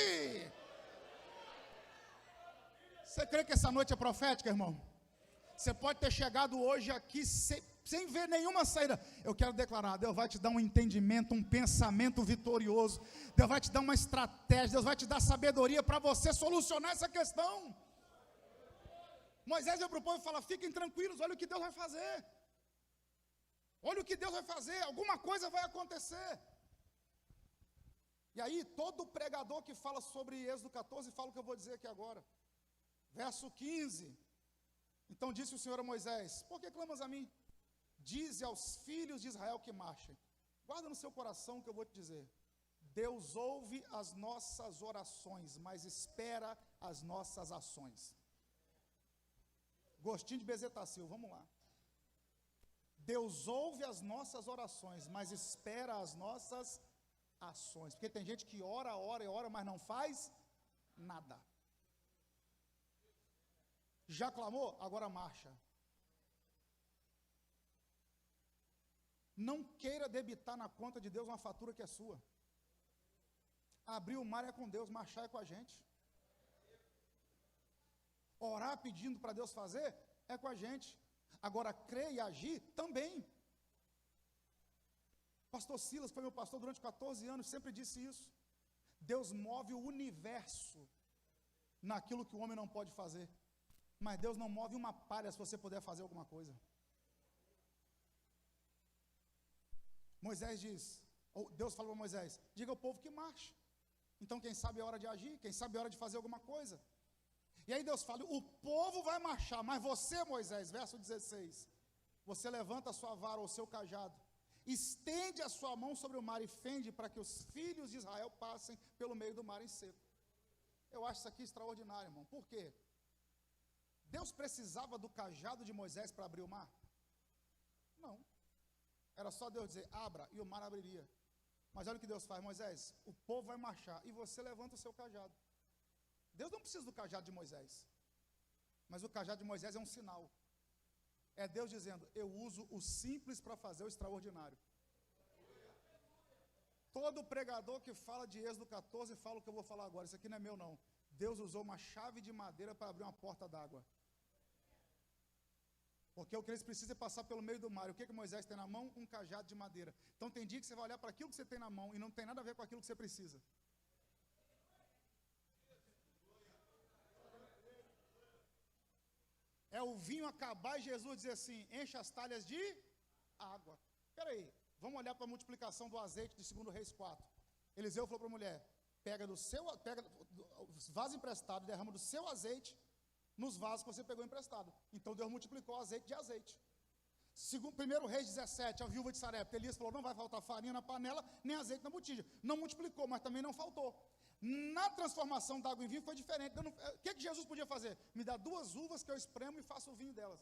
Você crê que essa noite é profética, irmão? Você pode ter chegado hoje aqui sem ver nenhuma saída. Eu quero declarar, Deus vai te dar um entendimento, um pensamento vitorioso. Deus vai te dar uma estratégia, Deus vai te dar sabedoria para você solucionar essa questão. Moisés veio para o povo e fala, fiquem tranquilos, olha o que Deus vai fazer. Olha o que Deus vai fazer, alguma coisa vai acontecer. E aí, todo pregador que fala sobre Êxodo 14, fala o que eu vou dizer aqui agora. Verso 15. Então disse o Senhor a Moisés, por que clamas a mim? Dize aos filhos de Israel que marchem. Guarda no seu coração o que eu vou te dizer. Deus ouve as nossas orações, mas espera as nossas ações. Gostinho de bezetacil, vamos lá. Deus ouve as nossas orações, mas espera as nossas ações. Porque tem gente que ora, mas não faz nada. Já clamou? Agora marcha. Não queira debitar na conta de Deus uma fatura que é sua. Abrir o mar é com Deus, marchar é com a gente. Orar pedindo para Deus fazer é com a gente. Agora, crer e agir também. Pastor Silas foi meu pastor durante 14 anos, sempre disse isso. Deus move o universo naquilo que o homem não pode fazer. Mas Deus não move uma palha se você puder fazer alguma coisa. Moisés diz, ou Deus falou para Moisés, diga ao povo que marche. Então quem sabe é hora de agir, quem sabe é hora de fazer alguma coisa. E aí Deus fala, o povo vai marchar, mas você, Moisés, verso 16, você levanta a sua vara ou o seu cajado, estende a sua mão sobre o mar e fende para que os filhos de Israel passem pelo meio do mar em seco. Eu acho isso aqui extraordinário, irmão. Por quê? Deus precisava do cajado de Moisés para abrir o mar? Não. Era só Deus dizer, abra, e o mar abriria. Mas olha o que Deus faz, Moisés, o povo vai marchar, e você levanta o seu cajado. Deus não precisa do cajado de Moisés, mas o cajado de Moisés é um sinal. É Deus dizendo, eu uso o simples para fazer o extraordinário. Todo pregador que fala de Êxodo 14, fala o que eu vou falar agora, isso aqui não é meu não. Deus usou uma chave de madeira para abrir uma porta d'água. Porque o que eles precisam é passar pelo meio do mar. E o que Moisés tem na mão? Um cajado de madeira. Então tem dia que você vai olhar para aquilo que você tem na mão e não tem nada a ver com aquilo que você precisa. É o vinho acabar e Jesus dizer assim, enche as talhas de água. Espera aí, vamos olhar para a multiplicação do azeite de 2 Reis 4. Eliseu falou para a mulher, pega os vasos emprestados, derrama do seu azeite nos vasos que você pegou emprestado. Então Deus multiplicou o azeite de azeite. 1 Reis 17, a viúva de Sarepta, Elias falou, não vai faltar farinha na panela, nem azeite na botija. Não multiplicou, mas também não faltou. Na transformação da água em vinho foi diferente. O que Jesus podia fazer? Me dá 2 uvas que eu espremo e faço o vinho delas.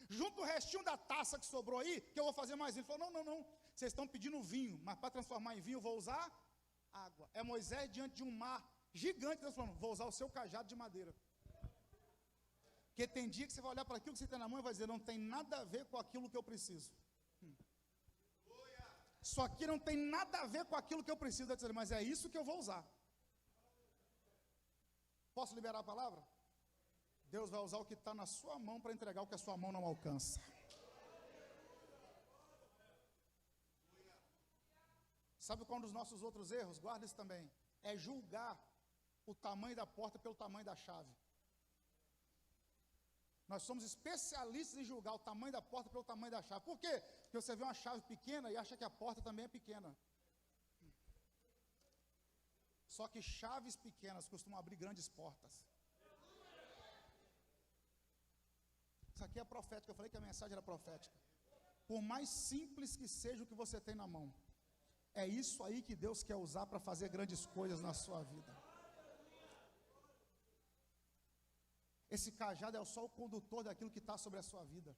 Junto o restinho da taça que sobrou aí, que eu vou fazer mais vinho. Ele falou, não. Vocês estão pedindo vinho, mas para transformar em vinho eu vou usar água. É Moisés diante de um mar gigante, Deus falando, vou usar o seu cajado de madeira. Porque tem dia que você vai olhar para aquilo que você tem na mão e vai dizer, não tem nada a ver com aquilo que eu preciso. Isso aqui não tem nada a ver com aquilo que eu preciso, mas é isso que eu vou usar. Posso liberar a palavra? Deus vai usar o que está na sua mão para entregar o que a sua mão não alcança. Sabe qual é um dos nossos outros erros? Guarda isso também. É julgar o tamanho da porta pelo tamanho da chave. Nós somos especialistas em julgar o tamanho da porta pelo tamanho da chave. Por quê? Porque você vê uma chave pequena e acha que a porta também é pequena. Só que chaves pequenas costumam abrir grandes portas. Isso aqui é profético. Eu falei que a mensagem era profética. Por mais simples que seja o que você tem na mão, é isso aí que Deus quer usar para fazer grandes coisas na sua vida. Esse cajado é só o condutor daquilo que está sobre a sua vida.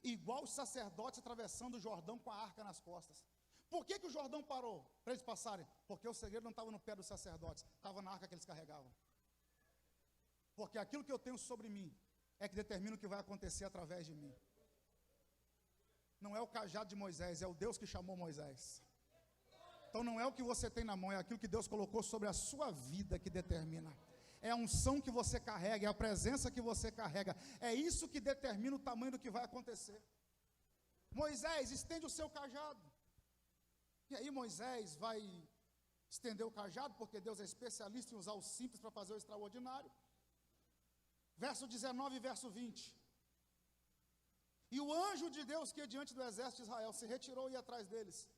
Igual os sacerdotes atravessando o Jordão com a arca nas costas. Por que o Jordão parou para eles passarem? Porque o segredo não estava no pé dos sacerdotes, estava na arca que eles carregavam. Porque aquilo que eu tenho sobre mim é que determina o que vai acontecer através de mim. Não é o cajado de Moisés, é o Deus que chamou Moisés. Então não é o que você tem na mão, é aquilo que Deus colocou sobre a sua vida que determina. É a unção que você carrega, é a presença que você carrega. É isso que determina o tamanho do que vai acontecer. Moisés, estende o seu cajado. E aí Moisés vai estender o cajado, porque Deus é especialista em usar o simples para fazer o extraordinário. Verso 19 e verso 20. E o anjo de Deus que ia diante do exército de Israel se retirou e ia atrás deles.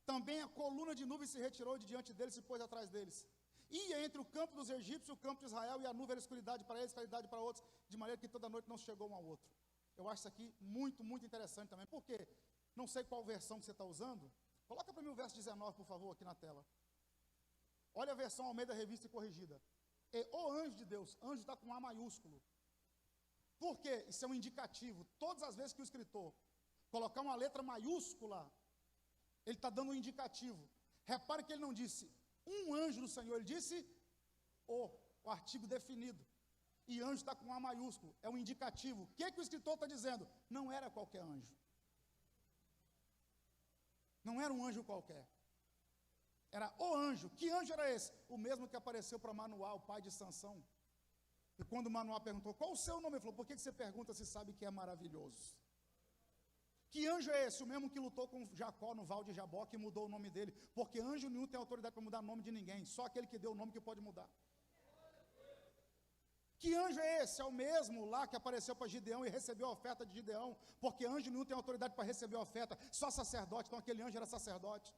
Também a coluna de nuvem se retirou de diante deles e pôs atrás deles. Ia entre o campo dos egípcios e o campo de Israel, e a nuvem era escuridade para eles, claridade para outros, de maneira que toda noite não chegou um ao outro. Eu acho isso aqui muito, muito interessante também. Por quê? Não sei qual versão que você está usando. Coloca para mim o verso 19, por favor, aqui na tela. Olha a versão Almeida Revista e Corrigida. E o anjo de Deus, anjo está com A maiúsculo. Por quê? Isso é um indicativo. Todas as vezes que o escritor colocar uma letra maiúscula, ele está dando um indicativo. Repare que ele não disse um anjo do Senhor, ele disse o artigo definido. E anjo está com A maiúsculo, é um indicativo. O que o escritor está dizendo? Não era qualquer anjo. Não era um anjo qualquer. Era o anjo. Que anjo era esse? O mesmo que apareceu para Manoá, o pai de Sansão. E quando Manoá perguntou, qual o seu nome? Ele falou, por que você pergunta se sabe que é maravilhoso? Que anjo é esse? O mesmo que lutou com Jacó no Val de Jabó, que mudou o nome dele. Porque anjo nenhum tem autoridade para mudar o nome de ninguém. Só aquele que deu o nome que pode mudar. Que anjo é esse? É o mesmo lá que apareceu para Gideão e recebeu a oferta de Gideão. Porque anjo nenhum tem autoridade para receber a oferta. Só sacerdote. Então aquele anjo era sacerdote.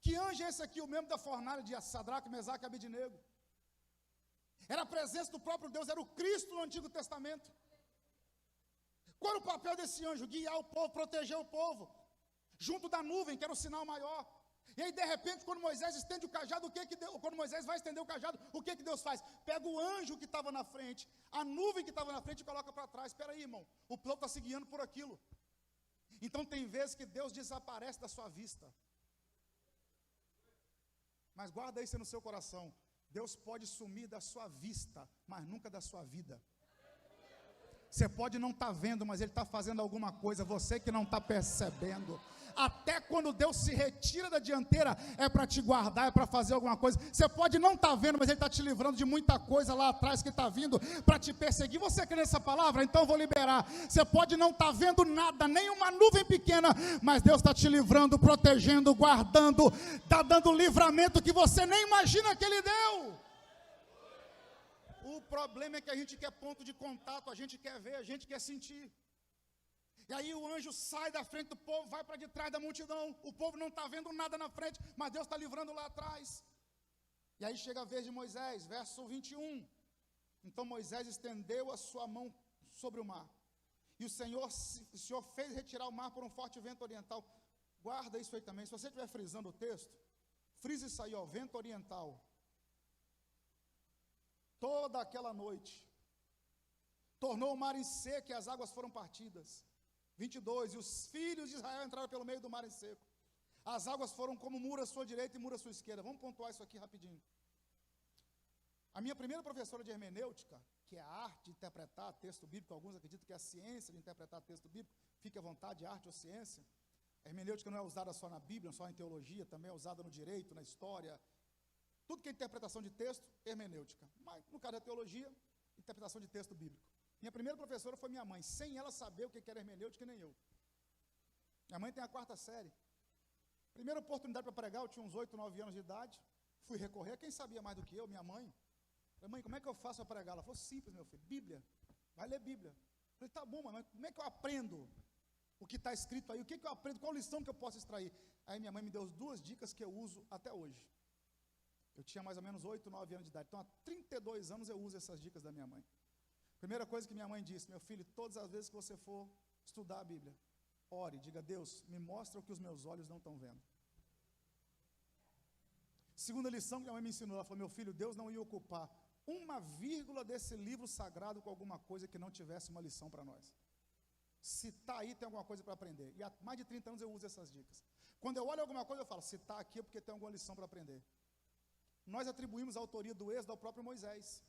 Que anjo é esse aqui? O mesmo da fornalha de Sadraque, Mesaque e Abednego. Era a presença do próprio Deus. Era o Cristo no Antigo Testamento. Qual era o papel desse anjo? Guiar o povo, proteger o povo. Junto da nuvem, que era o sinal maior. E aí, de repente, quando Moisés estende o cajado, quando Moisés vai estender o cajado, o que Deus faz? Pega o anjo que estava na frente, a nuvem que estava na frente e coloca para trás. Espera aí, irmão, o povo está se guiando por aquilo. Então tem vezes que Deus desaparece da sua vista. Mas guarda isso no seu coração. Deus pode sumir da sua vista, mas nunca da sua vida. Você pode não estar vendo, mas Ele está fazendo alguma coisa, você que não está percebendo. Até quando Deus se retira da dianteira, é para te guardar, é para fazer alguma coisa. Você pode não estar vendo, mas Ele está te livrando de muita coisa lá atrás que está vindo para te perseguir. Você crê nessa palavra? Então eu vou liberar. Você pode não estar vendo nada, nem uma nuvem pequena, mas Deus está te livrando, protegendo, guardando, está dando livramento que você nem imagina que Ele deu. O problema é que a gente quer ponto de contato, a gente quer ver, a gente quer sentir. E aí o anjo sai da frente do povo, vai para de trás da multidão. O povo não está vendo nada na frente, mas Deus está livrando lá atrás. E aí chega a vez de Moisés, verso 21. Então Moisés estendeu a sua mão sobre o mar. E o Senhor fez retirar o mar por um forte vento oriental. Guarda isso aí também. Se você estiver frisando o texto, frise isso aí, ó, vento oriental. Toda aquela noite, tornou o mar em seco e as águas foram partidas. 22, e os filhos de Israel entraram pelo meio do mar em seco. As águas foram como muro à sua direita e muro à sua esquerda. Vamos pontuar isso aqui rapidinho. A minha primeira professora de hermenêutica, que é a arte de interpretar texto bíblico, alguns acreditam que é a ciência de interpretar texto bíblico, fique à vontade, arte ou ciência. A hermenêutica não é usada só na Bíblia, só em teologia, também é usada no direito, na história. Tudo que é interpretação de texto, hermenêutica. Mas, no caso da teologia, interpretação de texto bíblico. Minha primeira professora foi minha mãe, sem ela saber o que era hermenêutica, nem eu. Minha mãe tem a 4ª série. Primeira oportunidade para pregar, eu tinha uns 8, 9 anos de idade. Fui recorrer, quem sabia mais do que eu, minha mãe. Falei, mãe, como é que eu faço para pregar? Ela falou, simples, meu filho, Bíblia. Vai ler Bíblia. Eu falei, tá bom, mas como é que eu aprendo o que está escrito aí? O que eu aprendo? Qual lição que eu posso extrair? Aí minha mãe me deu 2 dicas que eu uso até hoje. Eu tinha mais ou menos 8, 9 anos de idade. Então, há 32 anos eu uso essas dicas da minha mãe. Primeira coisa que minha mãe disse, meu filho, todas as vezes que você for estudar a Bíblia, ore, diga, Deus, me mostra o que os meus olhos não estão vendo. Segunda lição que minha mãe me ensinou, ela falou, meu filho, Deus não ia ocupar uma vírgula desse livro sagrado com alguma coisa que não tivesse uma lição para nós. Se está aí, tem alguma coisa para aprender. E há mais de 30 anos eu uso essas dicas. Quando eu olho alguma coisa, eu falo, se está aqui é porque tem alguma lição para aprender. Nós atribuímos a autoria do Êxodo ao próprio Moisés.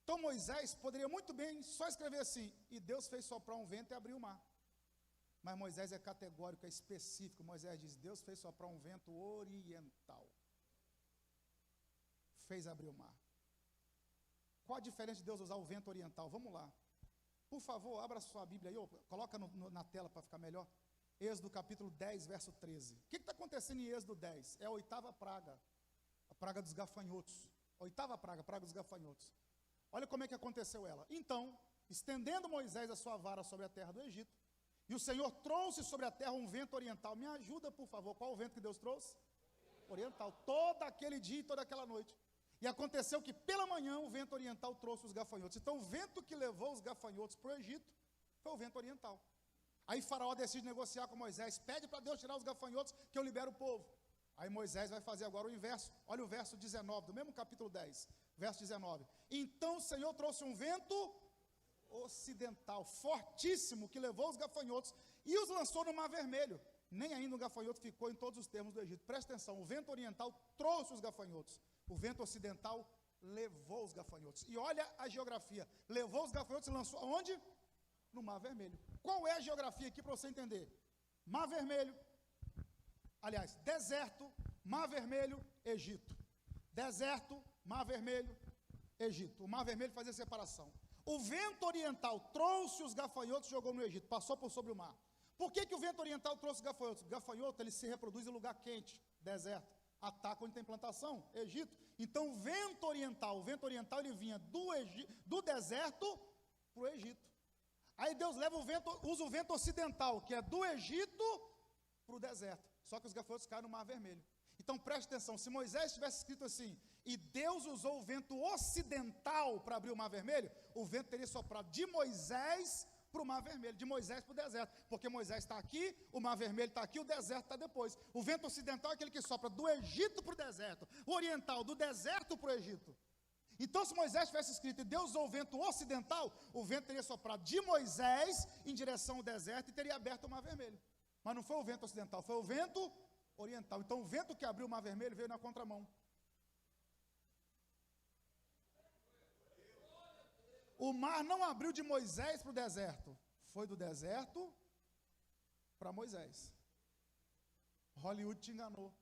Então Moisés poderia muito bem só escrever assim, e Deus fez soprar um vento e abriu o mar. Mas Moisés é categórico, é específico. Moisés diz, Deus fez soprar um vento oriental. Fez abrir o mar. Qual a diferença de Deus usar o vento oriental? Vamos lá. Por favor, abra sua Bíblia aí, coloca na tela para ficar melhor. Êxodo capítulo 10, verso 13. O que está acontecendo em Êxodo 10? É a 8ª praga. A praga dos gafanhotos. A 8ª praga, a praga dos gafanhotos. Olha como é que aconteceu ela. Então, estendendo Moisés a sua vara sobre a terra do Egito, e o Senhor trouxe sobre a terra um vento oriental. Me ajuda, por favor. Qual o vento que Deus trouxe? Oriental. Todo aquele dia e toda aquela noite. E aconteceu que pela manhã o vento oriental trouxe os gafanhotos. Então o vento que levou os gafanhotos para o Egito foi o vento oriental. Aí Faraó decide negociar com Moisés. Pede para Deus tirar os gafanhotos que eu libero o povo. Aí Moisés vai fazer agora o inverso. Olha o verso 19, do mesmo capítulo 10. Verso 19. Então o Senhor trouxe um vento ocidental, fortíssimo, que levou os gafanhotos e os lançou no Mar Vermelho. Nem ainda o gafanhoto ficou em todos os termos do Egito. Presta atenção, o vento oriental trouxe os gafanhotos. O vento ocidental levou os gafanhotos. E olha a geografia. Levou os gafanhotos e lançou aonde? No Mar Vermelho. Qual é a geografia aqui para você entender? Mar Vermelho, aliás, deserto, Mar Vermelho, Egito. Deserto, Mar Vermelho, Egito. O Mar Vermelho fazia separação. O vento oriental trouxe os gafanhotos e jogou no Egito, passou por sobre o mar. Por que o vento oriental trouxe os gafanhotos? O gafanhoto, ele se reproduz em lugar quente, deserto. Ataca onde tem plantação, Egito. Então o vento oriental ele vinha do deserto para o Egito. Aí Deus leva usa o vento ocidental, que é do Egito para o deserto. Só que os gafanhotos caem no Mar Vermelho. Então preste atenção, se Moisés tivesse escrito assim, e Deus usou o vento ocidental para abrir o Mar Vermelho, o vento teria soprado de Moisés para o Mar Vermelho, de Moisés para o deserto, porque Moisés está aqui, o Mar Vermelho está aqui, o deserto está depois. O vento ocidental é aquele que sopra do Egito para o deserto, o oriental do deserto para o Egito. Então se Moisés tivesse escrito e Deus usou o vento ocidental, o vento teria soprado de Moisés em direção ao deserto e teria aberto o Mar Vermelho. Mas não foi o vento ocidental, foi o vento oriental. Então o vento que abriu o Mar Vermelho veio na contramão. O mar não abriu de Moisés para o deserto. Foi do deserto para Moisés. Hollywood te enganou.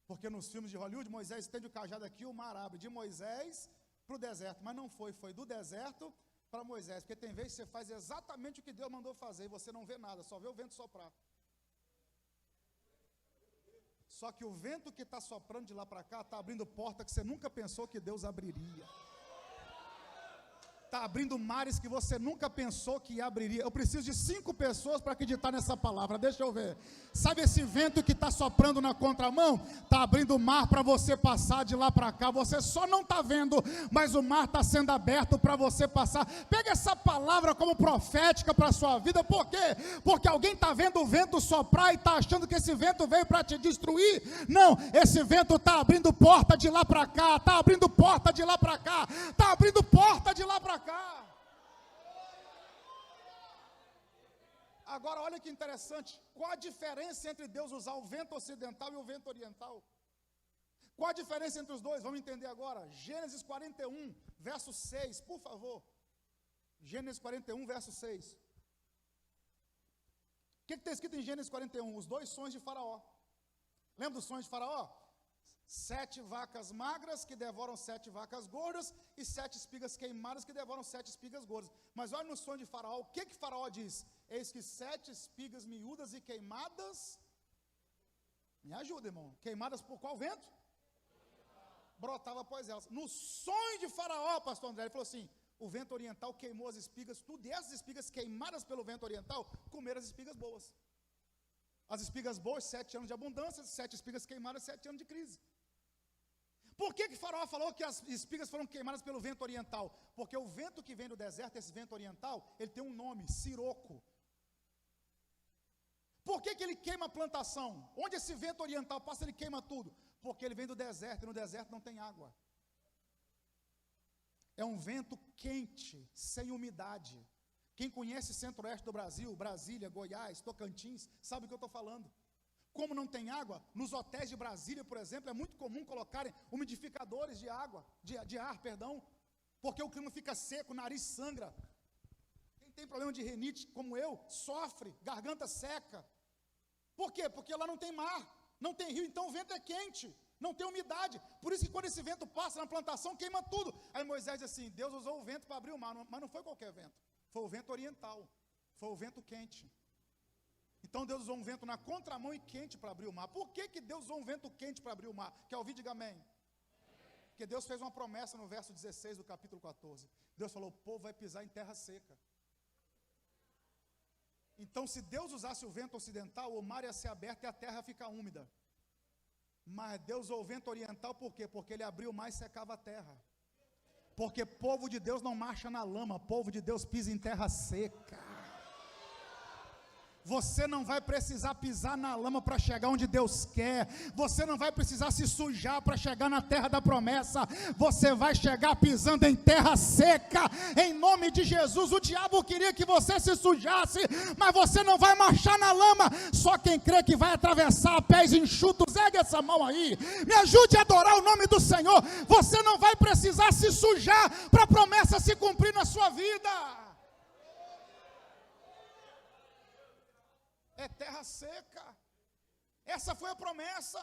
Porque nos filmes de Hollywood, Moisés estende o cajado aqui, o mar abre de Moisés para o deserto. Mas não foi, foi do deserto para Moisés. Porque tem vezes que você faz exatamente o que Deus mandou fazer e você não vê nada, só vê o vento soprar. Só que o vento que está soprando de lá para cá está abrindo porta que você nunca pensou que Deus abriria. Está abrindo mares que você nunca pensou que abriria. Eu preciso de 5 pessoas para acreditar nessa palavra. Deixa eu ver. Sabe esse vento que está soprando na contramão? Está abrindo o mar para você passar de lá para cá. Você só não está vendo, mas o mar está sendo aberto para você passar. Pega essa palavra como profética para a sua vida. Por quê? Porque alguém está vendo o vento soprar e está achando que esse vento veio para te destruir. Não, esse vento está abrindo porta de lá para cá. Está abrindo porta de lá para cá. Está abrindo porta de lá para cá. Agora olha que interessante, qual a diferença entre Deus usar o vento ocidental e o vento oriental? Qual a diferença entre os dois? Vamos entender agora. Gênesis 41, verso 6, por favor. Gênesis 41, verso 6. O que está escrito em Gênesis 41? Os 2 sonhos de Faraó. Lembra dos sonhos de Faraó? 7 vacas magras que devoram 7 vacas gordas e 7 espigas queimadas que devoram 7 espigas gordas. Mas olha no sonho de Faraó, o que Faraó diz? Eis que 7 espigas miúdas e queimadas, me ajuda, irmão, queimadas por qual vento? Brotava após elas. No sonho de Faraó, pastor André, ele falou assim, o vento oriental queimou as espigas, tudo, e essas espigas queimadas pelo vento oriental, comeram as espigas boas. As espigas boas, 7 anos de abundância, 7 espigas queimadas, 7 anos de crise. Por que Faraó falou que as espigas foram queimadas pelo vento oriental? Porque o vento que vem do deserto, esse vento oriental, ele tem um nome, siroco. Por que ele queima a plantação? Onde esse vento oriental passa, ele queima tudo. Porque ele vem do deserto, e no deserto não tem água. É um vento quente, sem umidade. Quem conhece centro-oeste do Brasil, Brasília, Goiás, Tocantins, sabe o que eu estou falando. Como não tem água, nos hotéis de Brasília, por exemplo, é muito comum colocarem umidificadores de água, de ar, porque o clima fica seco, o nariz sangra. Quem tem problema de rinite, como eu, sofre, garganta seca. Por quê? Porque lá não tem mar, não tem rio, então o vento é quente, não tem umidade. Por isso que quando esse vento passa na plantação, queima tudo. Aí Moisés diz assim, Deus usou o vento para abrir o mar, mas não foi qualquer vento, foi o vento oriental, foi o vento quente. Então Deus usou um vento na contramão e quente para abrir o mar. Por que Deus usou um vento quente para abrir o mar? Quer ouvir? Diga amém. Porque Deus fez uma promessa no verso 16 do capítulo 14. Deus falou, o povo vai pisar em terra seca. Então se Deus usasse o vento ocidental, o mar ia ser aberto e a terra ia ficar úmida. Mas Deus usou o vento oriental por quê? Porque ele abriu o mar e secava a terra. Porque povo de Deus não marcha na lama, povo de Deus pisa em terra seca. Você não vai precisar pisar na lama para chegar onde Deus quer. Você não vai precisar se sujar para chegar na terra da promessa. Você vai chegar pisando em terra seca. Em nome de Jesus. O diabo queria que você se sujasse, mas você não vai marchar na lama. Só quem crê que vai atravessar a pés enxutos, ergue essa mão aí. Me ajude a adorar o nome do Senhor. Você não vai precisar se sujar para a promessa se cumprir na sua vida. É terra seca. Essa foi a promessa.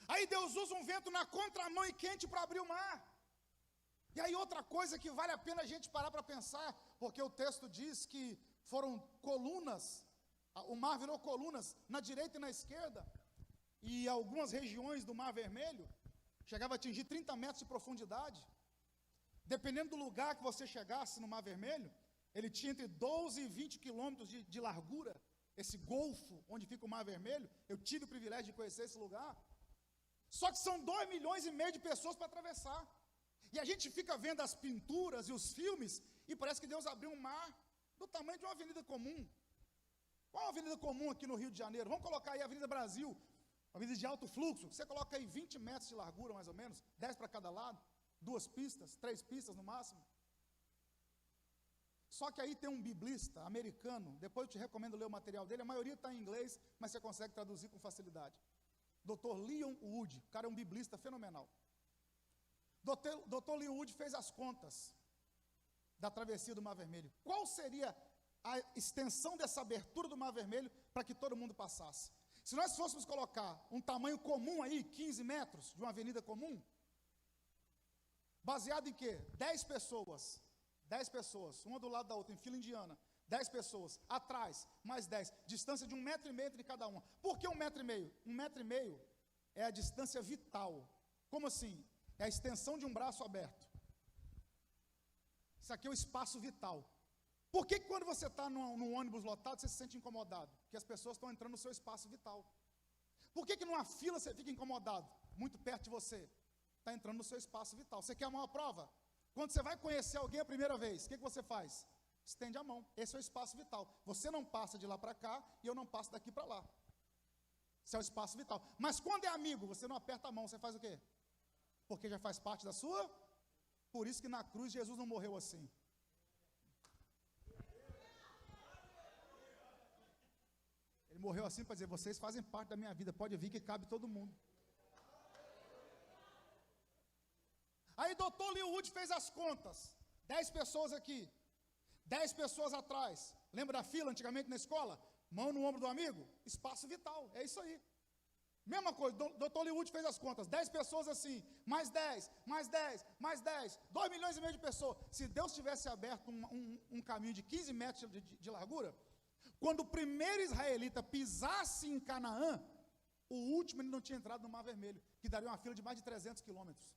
Aí Deus usa um vento na contramão e quente para abrir o mar. E aí outra coisa que vale a pena a gente parar para pensar, porque o texto diz que foram colunas, o mar virou colunas na direita e na esquerda, e algumas regiões do Mar Vermelho chegava a atingir 30 metros de profundidade. Dependendo do lugar que você chegasse no Mar Vermelho, ele tinha entre 12 e 20 quilômetros de largura. Esse golfo onde fica o Mar Vermelho, eu tive o privilégio de conhecer esse lugar. Só que são 2,5 milhões de pessoas para atravessar. E a gente fica vendo as pinturas e os filmes, e parece que Deus abriu um mar do tamanho de uma avenida comum. Qual é a avenida comum aqui no Rio de Janeiro? Vamos colocar aí a Avenida Brasil, uma avenida de alto fluxo. Você coloca aí 20 metros de largura, mais ou menos, 10 para cada lado, 2 pistas, 3 pistas no máximo. Só que aí tem um biblista americano, depois eu te recomendo ler o material dele, a maioria está em inglês, mas você consegue traduzir com facilidade. Dr. Leon Wood, o cara é um biblista fenomenal. Dr. Linwood fez as contas da travessia do Mar Vermelho. Qual seria a extensão dessa abertura do Mar Vermelho para que todo mundo passasse? Se nós fôssemos colocar um tamanho comum aí, 15 metros, de uma avenida comum, baseado em quê? 10 pessoas, uma do lado da outra, em fila indiana, 10 pessoas, atrás, mais 10, distância de 1,5 metro entre cada uma. Por que 1,5 metro? 1,5 metro é a distância vital. Como assim? É a extensão de um braço aberto. Isso aqui é o espaço vital. Por que quando você está num ônibus lotado, você se sente incomodado? Porque as pessoas estão entrando no seu espaço vital. Por que numa fila você fica incomodado? Muito perto de você. Está entrando no seu espaço vital. Você quer a maior prova? Quando você vai conhecer alguém a primeira vez, o que você faz? Estende a mão. Esse é o espaço vital. Você não passa de lá para cá e eu não passo daqui para lá. Esse é o espaço vital. Mas quando é amigo, você não aperta a mão, você faz o quê? Porque já faz parte da sua. Por isso que na cruz Jesus não morreu assim. Ele morreu assim para dizer, vocês fazem parte da minha vida, pode vir que cabe todo mundo. Aí Dr. Linwood fez as contas. 10 pessoas aqui, 10 pessoas atrás. Lembra da fila antigamente na escola? Mão no ombro do amigo? Espaço vital, é isso aí. Mesma coisa, Dr. Linwood fez as contas. 10 pessoas assim, mais 10, mais 10, mais 10. 2,5 milhões de pessoas. Se Deus tivesse aberto um caminho de 15 metros de largura, quando o primeiro israelita pisasse em Canaã, o último ele não tinha entrado no Mar Vermelho, que daria uma fila de mais de 300 quilômetros.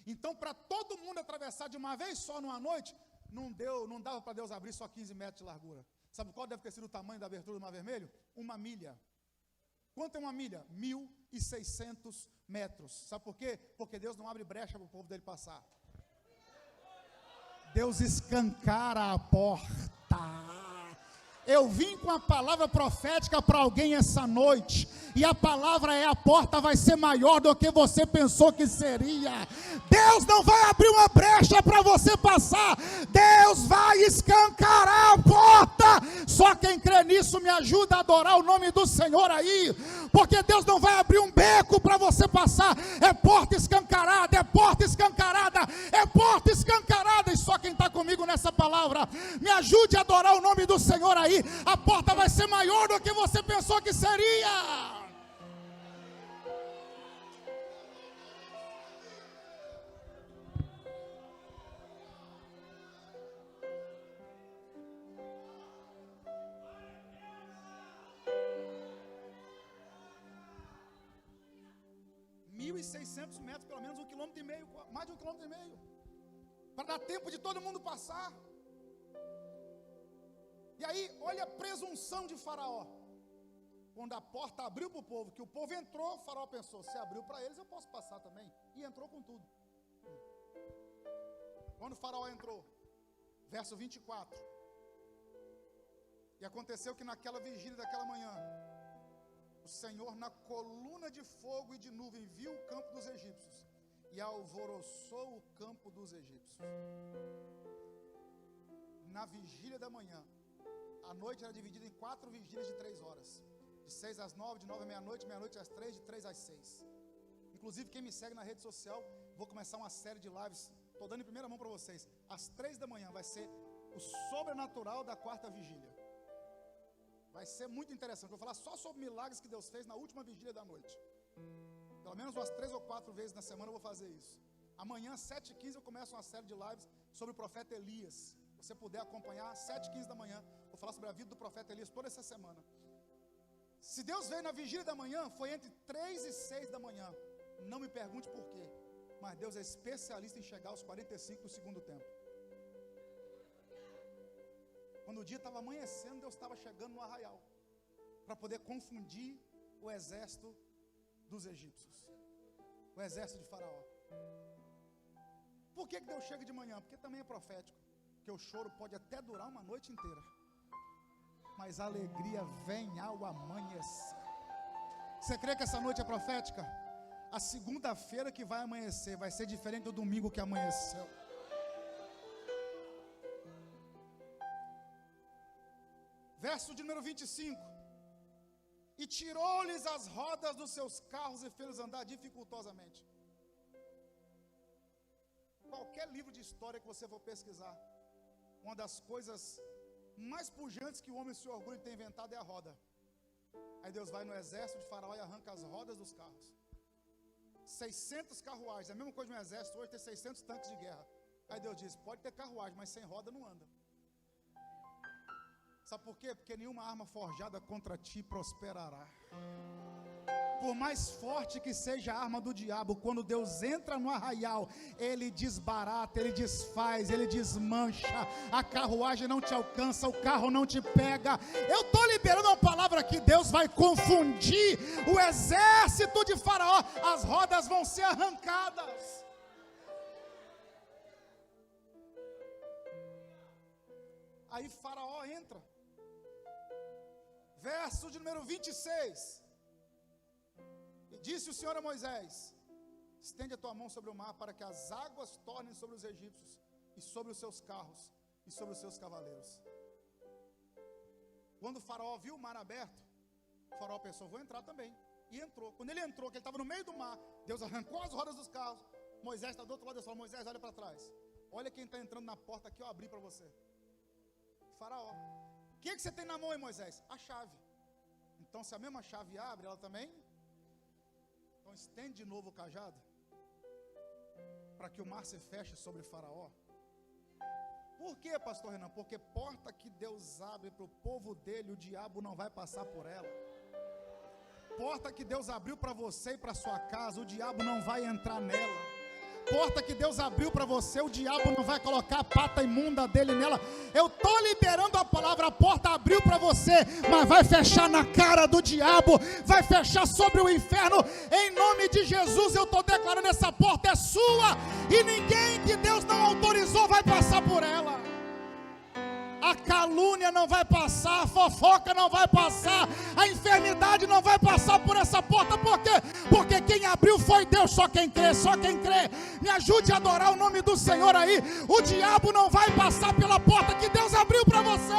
Então, para todo mundo atravessar de uma vez só numa noite, não dava para Deus abrir só 15 metros de largura. Sabe qual deve ter sido o tamanho da abertura do Mar Vermelho? 1 milha. Quanto é 1 milha? 1.600 metros. Sabe por quê? Porque Deus não abre brecha para o povo dele passar. Deus escancara a porta. Eu vim com a palavra profética para alguém essa noite, e a palavra é: a porta vai ser maior do que você pensou que seria. Deus não vai abrir uma brecha para você passar, Deus vai escancarar a porta. Só quem crê nisso me ajuda a adorar o nome do Senhor aí, porque Deus não vai abrir um beco para você passar, é porta escancarada, é porta escancarada, é porta escancarada. E só quem está comigo nessa palavra, me ajude a adorar o nome do Senhor aí. A porta vai ser maior do que você pensou que seria. .600 metros, pelo menos 1,5 km, mais de 1,5 km, para dar tempo de todo mundo passar. E aí, olha a presunção de Faraó. Quando a porta abriu para o povo, que o povo entrou, Faraó pensou: se abriu para eles, eu posso passar também. E entrou com tudo. Quando Faraó entrou, verso 24. E aconteceu que naquela vigília daquela manhã, o Senhor na coluna de fogo e de nuvem viu o campo dos egípcios e alvoroçou o campo dos egípcios. Na vigília da manhã, a noite era dividida em 4 vigílias de 3 horas. De 6 às 9, de 9 à meia-noite, meia-noite às 3, de 3 às 6. Inclusive, quem me segue na rede social, vou começar uma série de lives, estou dando em primeira mão para vocês. Às 3 da manhã vai ser o sobrenatural da 4ª vigília. Vai ser muito interessante. Vou falar só sobre milagres que Deus fez na última vigília da noite. Pelo menos umas 3 ou 4 vezes na semana eu vou fazer isso. Amanhã, 7h15, eu começo uma série de lives sobre o profeta Elias. Se você puder acompanhar, 7h15 da manhã, vou falar sobre a vida do profeta Elias toda essa semana. Se Deus veio na vigília da manhã, foi entre 3 e 6 da manhã. Não me pergunte por quê, mas Deus é especialista em chegar aos 45 do segundo tempo. Quando o dia estava amanhecendo, Deus estava chegando no arraial, para poder confundir o exército dos egípcios, o exército de Faraó. Por que Deus chega de manhã? Porque também é profético, que o choro pode até durar uma noite inteira, mas a alegria vem ao amanhecer. Você crê que essa noite é profética? A segunda-feira que vai amanhecer vai ser diferente do domingo que amanheceu. Verso de número 25. E tirou-lhes as rodas dos seus carros e fez-los andar dificultosamente. Qualquer livro de história que você for pesquisar, uma das coisas mais pujantes que o homem se orgulha de ter inventado é a roda. Aí Deus vai no exército de Faraó e arranca as rodas dos carros. 600 carruagens, é a mesma coisa de um exército hoje ter 600 tanques de guerra. Aí Deus diz, pode ter carruagem, mas sem roda não anda. Sabe por quê? Porque nenhuma arma forjada contra ti prosperará. Por mais forte que seja a arma do diabo, quando Deus entra no arraial, ele desbarata, ele desfaz, ele desmancha. A carruagem não te alcança, o carro não te pega. Eu estou liberando uma palavra que Deus vai confundir o exército de Faraó. As rodas vão ser arrancadas. Aí Faraó entra. Verso de número 26. E disse o Senhor a Moisés: estende a tua mão sobre o mar, para que as águas tornem sobre os egípcios, e sobre os seus carros, e sobre os seus cavaleiros. Quando o Faraó viu o mar aberto, o Faraó pensou, vou entrar também. E entrou. Quando ele entrou, que ele estava no meio do mar, Deus arrancou as rodas dos carros. Moisés está do outro lado, Deus falou, Moisés, olha para trás. Olha quem está entrando na porta que eu abri para você. Faraó. O que você tem na mão aí, Moisés? A chave. Então, se a mesma chave abre, ela também... Então, estende de novo o cajado, para que o mar se feche sobre Faraó. Por quê, pastor Renan? Porque porta que Deus abre para o povo dele, o diabo não vai passar por ela. Porta que Deus abriu para você e para sua casa, o diabo não vai entrar nela. Porta que Deus abriu para você, o diabo não vai colocar a pata imunda dele nela. Eu estou liberando a palavra, a porta abriu para você, mas vai fechar na cara do diabo, vai fechar sobre o inferno. Em nome de Jesus eu estou declarando, essa porta é sua, e ninguém que Deus não autorizou vai passar por ela. A calúnia não vai passar, a fofoca não vai passar, a enfermidade não vai passar por essa porta. Por quê? Porque quem abriu foi Deus. Só quem crê, só quem crê. Me ajude a adorar o nome do Senhor aí. O diabo não vai passar pela porta que Deus abriu para você.